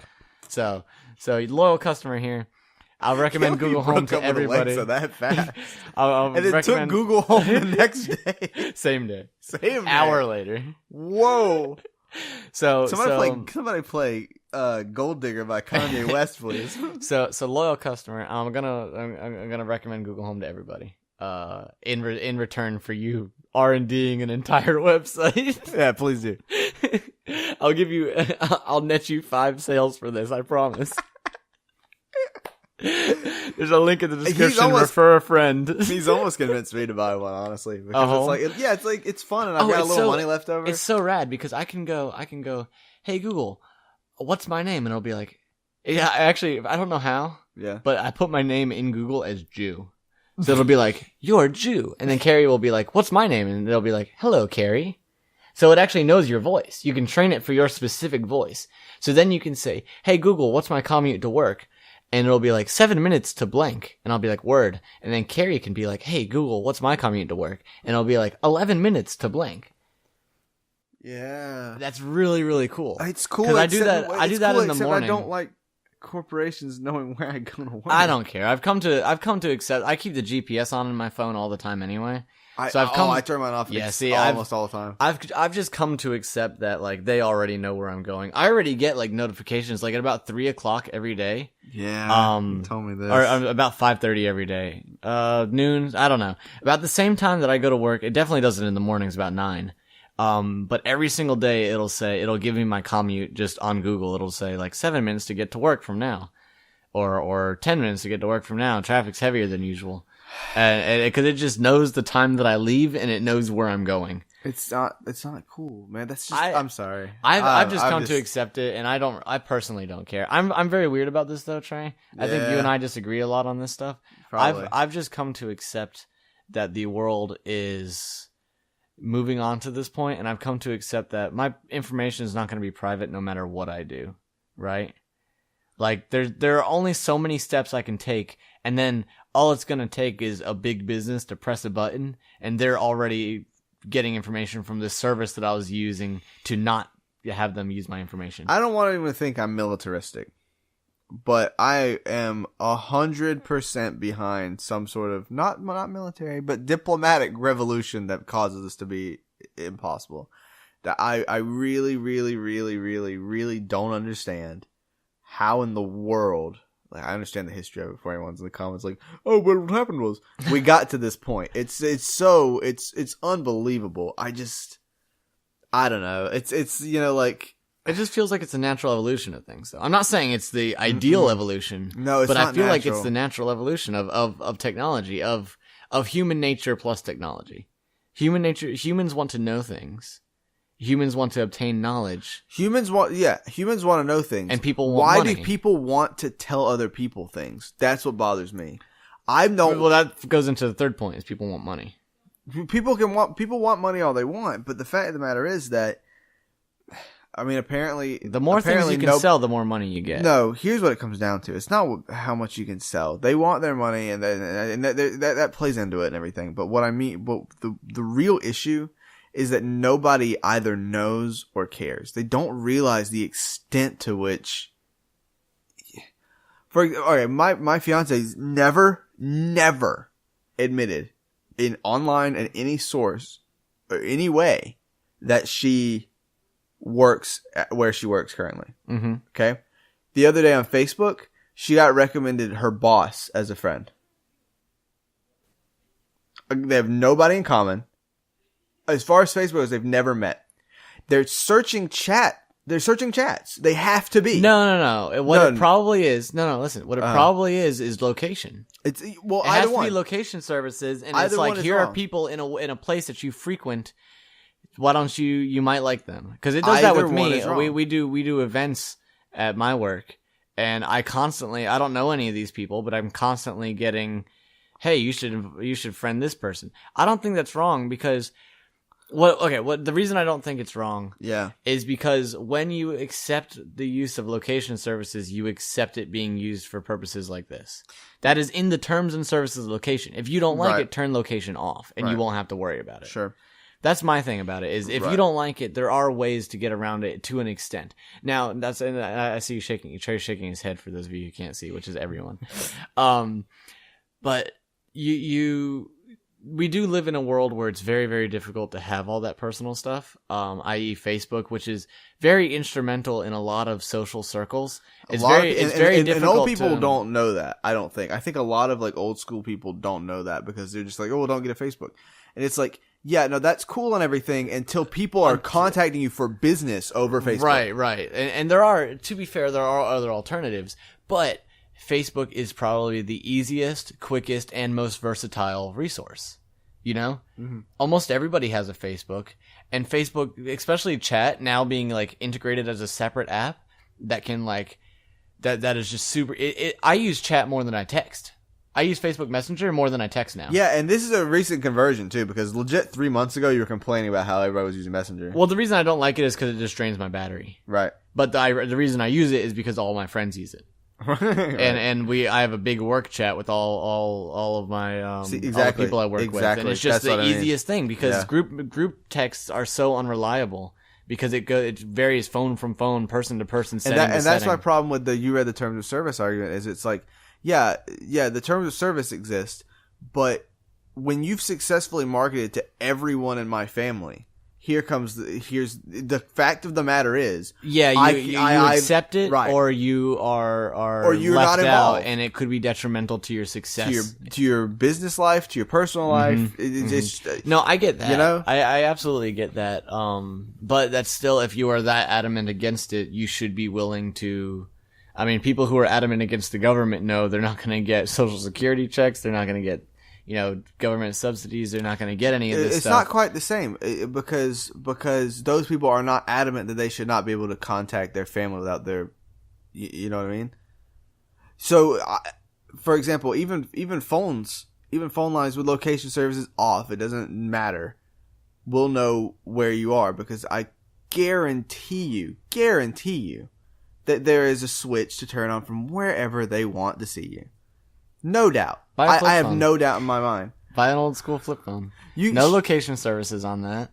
So loyal customer here. I'll recommend Google Home to everybody. Alexa that fast. And it took Google Home the next day. Same day. Same day. Hour later. Whoa. Somebody play Gold Digger by Kanye West, please. So loyal customer. I'm gonna recommend Google Home to everybody. In return for you R&Ding an entire website. Yeah, please do. I'll net you 5 sales for this. I promise. There's a link in the description. Refer a friend. He's almost convinced me to buy one, honestly, because it's fun, and I've got a little money left over. It's so rad because I can go, hey Google, what's my name? And it'll be like, yeah, actually, I don't know how, but I put my name in Google as Jew, so it'll be like, you're Jew, and then Carrie will be like, what's my name? And it'll be like, hello, Carrie. So it actually knows your voice. You can train it for your specific voice. So then you can say, hey Google, what's my commute to work? And it'll be like 7 minutes to blank. And I'll be like, word. And then Carrie can be like, hey, Google, what's my commute to work? And it'll be like 11 minutes to blank. Yeah. That's really, really cool. It's cool. Because I do that in the morning. I don't like corporations knowing where I go to work. I don't care. I've come to accept, I keep the GPS on in my phone all the time anyway. I turn mine off almost all the time. I've just come to accept that like they already know where I'm going. I already get like notifications like at about 3:00 every day. Yeah. You told me this. Or about 5:30 every day. Noon, I don't know. About the same time that I go to work. It definitely does it in the mornings about 9. But every single day it'll give me my commute just on Google. It'll say like 7 minutes to get to work from now. Or 10 minutes to get to work from now. Traffic's heavier than usual. And because it just knows the time that I leave and it knows where I'm going. It's not cool, man. That's just. I'm sorry. I've just come to accept it, and I personally don't care. I'm very weird about this though, Trey. I think you and I disagree a lot on this stuff. Probably. I've just come to accept that the world is moving on to this point, and I've come to accept that my information is not going to be private no matter what I do, right? Like there are only so many steps I can take, and then all it's going to take is a big business to press a button, and they're already getting information from this service that I was using to not have them use my information. I don't want to even think I'm militaristic, but I am 100% behind some sort of not military, but diplomatic revolution that causes this to be impossible. That I really, really, really, really, really don't understand how in the world. Like, I understand the history of it before anyone's in the comments like, oh, but what happened was we got to this point. It's unbelievable. I don't know. It's like, it just feels like it's a natural evolution of things, though. I'm not saying it's the ideal evolution. No, it's but not I feel like natural. it's the natural evolution of technology, of human nature plus technology. Humans want to know things. Humans want to obtain knowledge. Humans want to know things. And people want Why money. do people want to tell other people things? That's what bothers me. I don't. Well, that goes into the third point: is people want money. People want money all they want, but the fact of the matter is that, I mean, apparently, The more things you can sell, the more money you get. No, here's what it comes down to. It's not how much you can sell. They want their money, and that plays into it and everything. But what I mean, the real issue is that nobody either knows or cares. They don't realize the extent to which. My fiance's never admitted in online and any source or any way that she works at where she works currently. Mm-hmm. Okay. The other day on Facebook, she got recommended her boss as a friend. They have nobody in common. As far as Facebook goes, they've never met. They're searching chats. They have to be. No. It probably is. No, listen. What it probably is location. It's It either has to one. be location services, and Either it's one like is here wrong. are people in a place that you frequent. Why don't you might like them? Because it does that Either with one me. is wrong. We do events at my work, and I don't know any of these people, but I'm constantly getting, hey, you should friend this person. I don't think that's wrong because. The reason I don't think it's wrong is because when you accept the use of location services, you accept it being used for purposes like this. That is in the terms and services of location. If you don't like it, turn location off and you won't have to worry about it. Sure. That's my thing about it is if you don't like it, there are ways to get around it to an extent. Now, I see you shaking, Trey's shaking his head for those of you who can't see, which is everyone. But we do live in a world where it's very, very difficult to have all that personal stuff, i.e. Facebook, which is very instrumental in a lot of social circles. It's very difficult. And old people don't know that, I don't think. I think a lot of like old school people don't know that because they're just like, oh, well, don't get a Facebook. And it's like, yeah, no, that's cool and everything until people are contacting you for business over Facebook. Right. And there are, to be fair, there are other alternatives, but Facebook is probably the easiest, quickest, and most versatile resource. You know? Mm-hmm. Almost everybody has a Facebook. And Facebook, especially chat, now being like integrated as a separate app that can like, that is just super. I use chat more than I text. I use Facebook Messenger more than I text now. Yeah, and this is a recent conversion too, because legit 3 months ago you were complaining about how everybody was using Messenger. Well, the reason I don't like it is because it just drains my battery. Right. But the reason I use it is because all my friends use it. Right. I have a big work chat with all of my all the people I work with, and it's just That's the easiest thing because group texts are so unreliable because it varies phone from phone, person to person, setting to setting. And that's my problem with you read the terms of service argument is it's like yeah, the terms of service exist, but when you've successfully marketed to everyone in my family. Here's the fact of the matter is, you accept it, right. or you are or you're left not involved, out, and it could be detrimental to your success, to your business life, to your personal life. No, I get that. You know, I absolutely get that. But that's still, if you are that adamant against it, you should be willing to. I mean, people who are adamant against the government know they're not going to get social security checks. They're not going to get, government subsidies. They're not going to get any of this It's stuff. not quite the same because those people are not adamant that they should not be able to contact their family without their, you know what I mean? So, for example, even phone lines with location services off, it doesn't matter. We'll know where you are because I guarantee you that there is a switch to turn on from wherever they want to see you. No doubt. Buy a flip I have phone. no doubt in my mind. Buy an old school flip phone. No location services on that.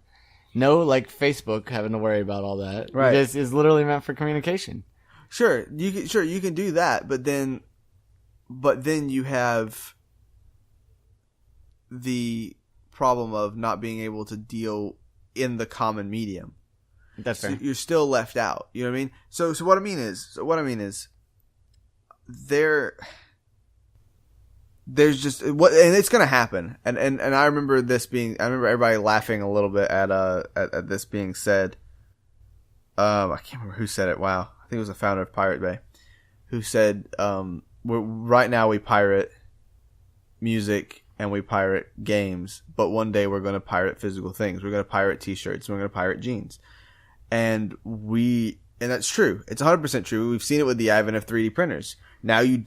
No, Facebook having to worry about all that. Right. This is literally meant for communication. Sure, you can do that, but then you have the problem of not being able to deal in the common medium. That's fair. So you're still left out. You know what I mean? So what I mean is there's just what, and it's gonna happen. And I remember everybody laughing a little bit at this being said. I can't remember who said it. Wow. I think it was the founder of Pirate Bay who said, right now we pirate music and we pirate games, but one day we're going to pirate physical things. We're going to pirate t-shirts. We're going to pirate jeans. And that's true. It's 100% true. We've seen it with the advent of 3D printers. Now you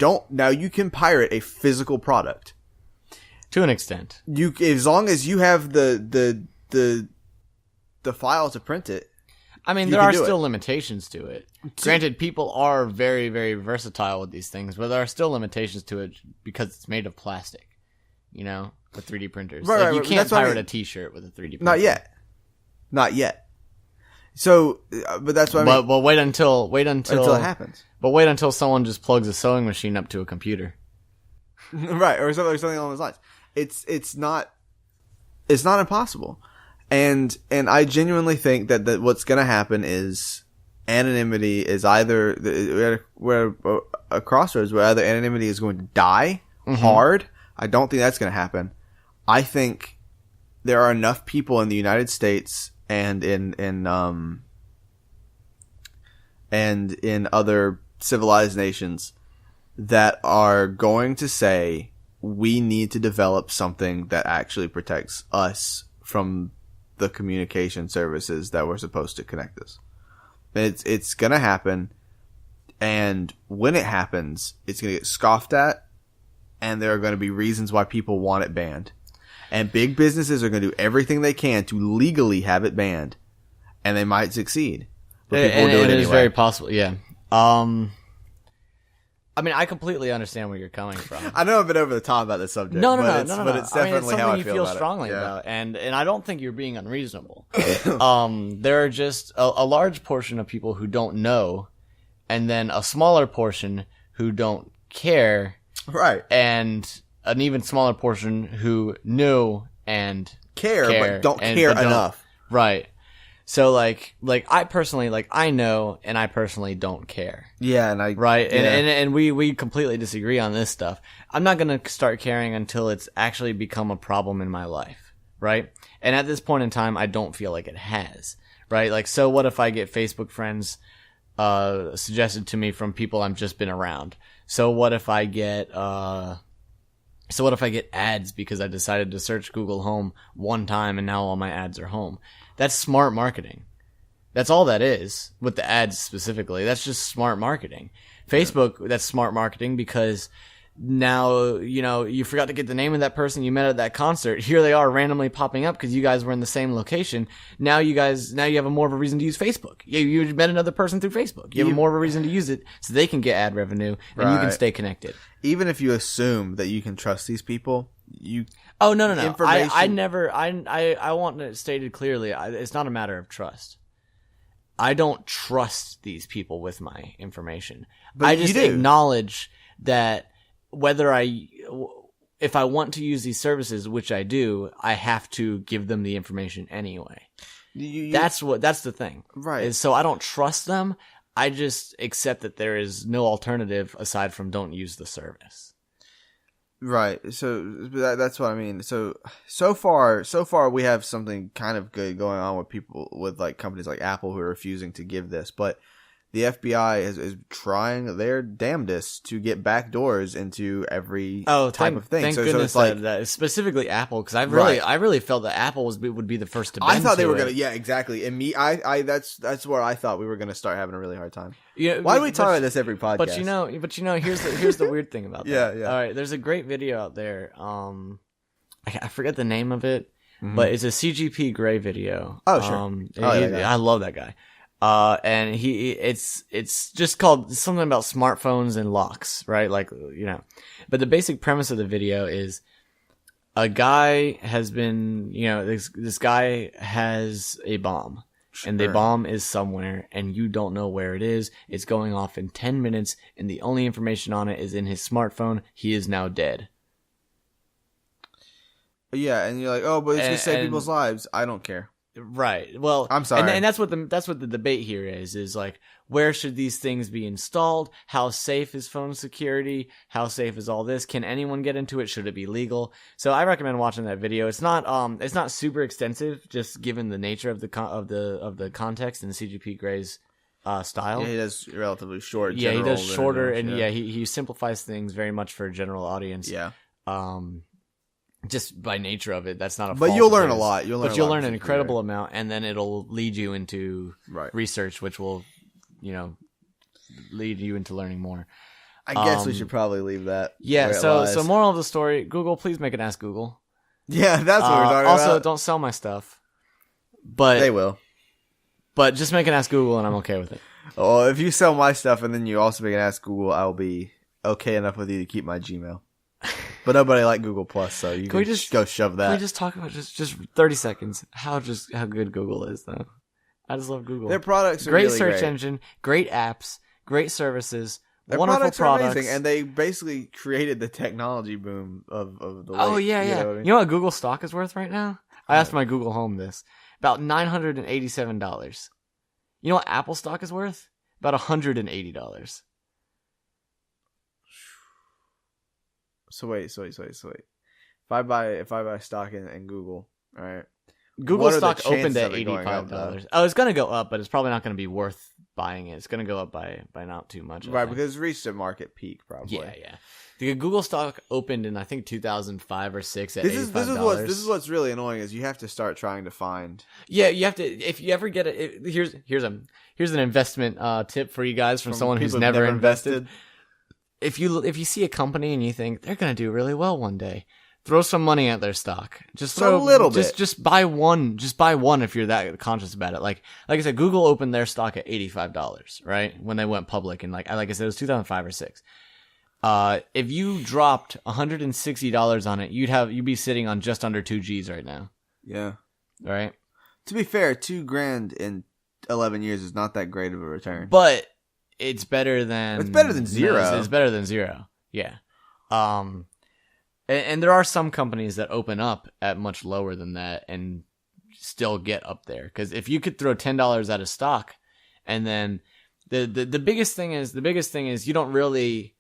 can pirate a physical product. To an extent. As long as you have the file to print it. I mean, there are still limitations to it. Granted, people are very, very versatile with these things, but there are still limitations to it because it's made of plastic, with 3D printers. Right, you can't pirate a t-shirt with a 3D printer. Not yet. So, but that's what I mean. But wait until Until it happens. But wait until someone just plugs a sewing machine up to a computer. Right, or something along those lines. It's not impossible. And I genuinely think that what's going to happen is anonymity is we're at a crossroads where either anonymity is going to die hard. I don't think that's going to happen. I think there are enough people in the United States and in other civilized nations that are going to say we need to develop something that actually protects us from the communication services that were supposed to connect us. It's gonna happen, and when it happens, it's gonna get scoffed at, and there are gonna be reasons why people want it banned. And big businesses are gonna do everything they can to legally have it banned, and they might succeed. But people will do it anyway. It is very possible, yeah. I mean, I completely understand where you're coming from. I know I've been over the top about this subject. No. But it's definitely how I you feel feel about strongly it. Yeah. about, and I don't think you're being unreasonable. There are just a large portion of people who don't know, and then a smaller portion who don't care, Right. and an even smaller portion who knew and Care but don't care enough. Right. So I personally, I know, and I personally don't care. Yeah, and Right, yeah. and we completely disagree on this stuff. I'm not gonna start caring until it's actually become a problem in my life, right? And at this point in time, I don't feel like it has, right? So what if I get Facebook friends suggested to me from people I've just been around? So what if I get ads because I decided to search Google Home one time and now all my ads are home? That's smart marketing. That's all that is, with the ads specifically. That's just smart marketing. Facebook, that's smart marketing because now, you forgot to get the name of that person you met at that concert. Here they are randomly popping up because you guys were in the same location. Now you have more of a reason to use Facebook. You met another person through Facebook. You have more of a reason to use it so they can get ad revenue and you can stay connected. Even if you assume that you can trust these people, Oh, no. Information. I want it stated clearly. It's not a matter of trust. I don't trust these people with my information. But I just you do. acknowledge that if I want to use these services, which I do, I have to give them the information anyway. That's the thing. Right. Is so I don't trust them. I just accept that there is no alternative aside from don't use the service. Right. So that's what I mean. So far we have something kind of good going on with people with companies like Apple who are refusing to give this, but the FBI is trying their damnedest to get back doors into every type of thing. Thank so goodness it's like that specifically Apple, because I Right. really felt that Apple would be the first to bend I thought they to were it. gonna. Yeah, exactly. And that's where I thought we were gonna start having a really hard time. Yeah, Why do we talk but- about this every podcast? But you know, here's the weird thing about that. Yeah. All right, there's a great video out there. I forget the name of it, but it's a CGP Grey video. Oh, sure. I love that guy. And it's just called something about smartphones and locks, right? Like, you know, but the basic premise of the video is a guy has been, you know, this guy has a bomb. And the Sure. bomb is somewhere, and you don't know where it is. It's going off in 10 minutes, and the only information on it is in his smartphone. He is now dead. Yeah, and you're like, oh, but it's gonna save And- people's lives. I don't care. Right. Well, I'm sorry. And that's what the debate here is like, where should these things be installed? How safe is phone security? How safe is all this? Can anyone get into it? Should it be legal? So I recommend watching that video. It's not super extensive, just given the nature of the context and CGP Gray's style. Yeah, he does relatively short. Yeah, he general does shorter, and yeah. he simplifies things very much for a general audience. Yeah. Just by nature of it, that's not a. But fault you'll of learn a his. lot. You'll But learn you'll a lot learn from an CGP incredible Grey. amount, and then it'll lead you into Right. research, which will, you know, lead you into learning more. I guess we should probably leave that. Yeah. where it So lies. moral of the story: Google, please make an Ask Google. Yeah, that's what we're talking also, about. don't sell my stuff. But They will. But just make an Ask Google, and I'm okay with it. Oh, if you sell my stuff and then you also make an Ask Google, I'll be okay enough with you to keep my Gmail. But nobody like Google Plus, so you can we just- go shove that. Can we just talk about just 30 seconds how good Google is, though? I just love Google. Their products are great really search great. engine, great apps, great services, Their wonderful products are amazing, and they basically created the technology boom of the. Oh late, yeah, you yeah. know what I mean? You know what Google stock is worth right now? I asked my Google Home this. About $987. You know what Apple stock is worth? About $180. So wait. If I buy stock in Google, all right. Google What are the stock opened chances at of it going up, though? $85. Oh, it's gonna go up, but it's probably not gonna be worth buying it. It's gonna go up by not too much. I Right, think. because it's reached a market peak, probably. Yeah. The Google stock opened in I think 2005 or 6 at This $85. is what's really annoying is you have to start trying to find. Yeah, you have to. If you ever get it, here's an investment tip for you guys from someone who's people never who've invested. If you see a company and you think they're gonna do really well one day, throw some money at their stock. Just Throw a little bit. Just buy one. Just buy one if you're that conscious about it. Like I said, Google opened their stock at $85, right? When they went public, and like I said, it was 2005 or 6. If you dropped $160 on it, you'd be sitting on just under 2 G's right now, Yeah. right? To be fair, $2,000 in 11 years is not that great of a return. But it's better than It's better than zero. It's better than zero. Yeah. And there are some companies that open up at much lower than that and still get up there. Because if you could throw $10 at a stock, and then the biggest thing is you don't really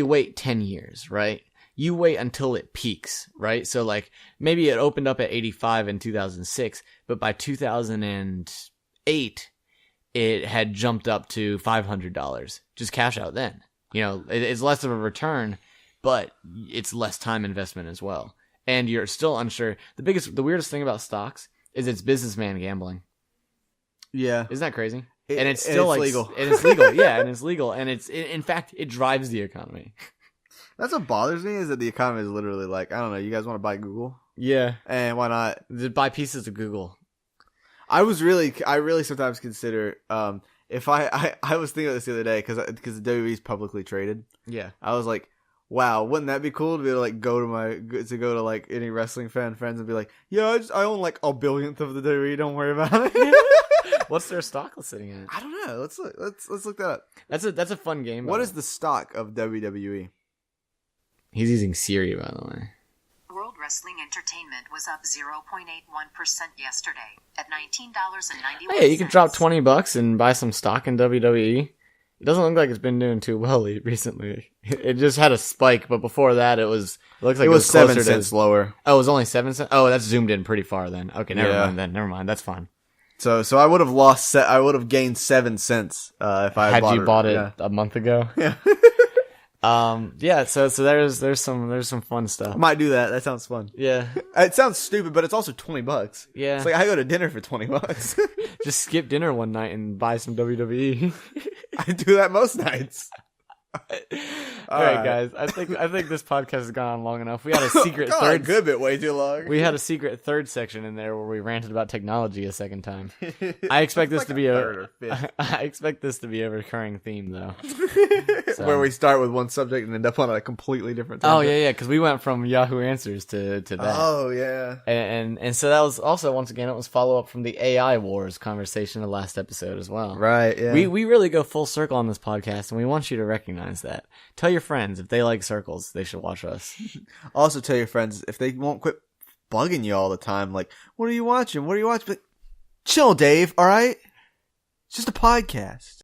wait 10 years, right? You wait until it peaks, right? So like maybe it opened up at 85 in 2006, but by 2008 it had jumped up to $500. Just cash out then. You know, it's less of a return, but it's less time investment as well. And you're still unsure. The weirdest thing about stocks is it's businessman gambling. Yeah. Isn't that crazy? And And it's still like legal. And it's legal. Yeah, and it's legal. And in fact, it drives the economy. That's what bothers me is that the economy is literally like, I don't know, you guys want to buy Google? Yeah. And why not? Buy pieces of Google. I really sometimes consider, if I was thinking of this the other day because the WWE is publicly traded. Yeah. I was like, wow, wouldn't that be cool to be able to like go to like any wrestling fan friends and be like, yeah, I own like a billionth of the WWE. Don't worry about it. What's their stock sitting at? I don't know. Let's look that up. That's a fun game. What is the stock of WWE? He's using Siri, by the way. World Wrestling Entertainment was up 0.81% yesterday at $19.91. Hey, you can drop $20 and buy some stock in WWE. It doesn't look like it's been doing too well recently. It just had a spike, but before that, it looks like it was 7 closer cents lower. Oh, it was only 7 cents. Oh, that's zoomed in pretty far then. Okay, never Yeah. mind then. Never mind. That's fine. So I would have lost. I would have gained 7 cents if I Had you bought it Yeah. a month ago? Yeah. Yeah. So there's some fun I stuff. might do that. That sounds fun. Yeah. It sounds stupid, but it's also $20. Yeah. It's like I go to dinner for $20. Just skip dinner one night and buy some WWE. I do that most nights. All right, guys. I think this podcast has gone on long enough. We had a secret God, third. good bit way too long. We had a secret third section in there where we ranted about technology a second time. I expect this to be third or fifth. I expect this to be a recurring theme, though. So- Where we start with one subject and end up on a completely different Oh topic. yeah, because we went from Yahoo Answers to that. Oh yeah. And so that was also, once again, it was follow up from the AI wars conversation in the last episode as well. Right. Yeah. We really go full circle on this podcast, and we want you to recognize that. Tell your friends if they like circles, they should watch us. also tell your friends if they won't quit bugging you all the time. Like, what are you watching? What are you watching? Like, chill, Dave. All right. It's just a podcast.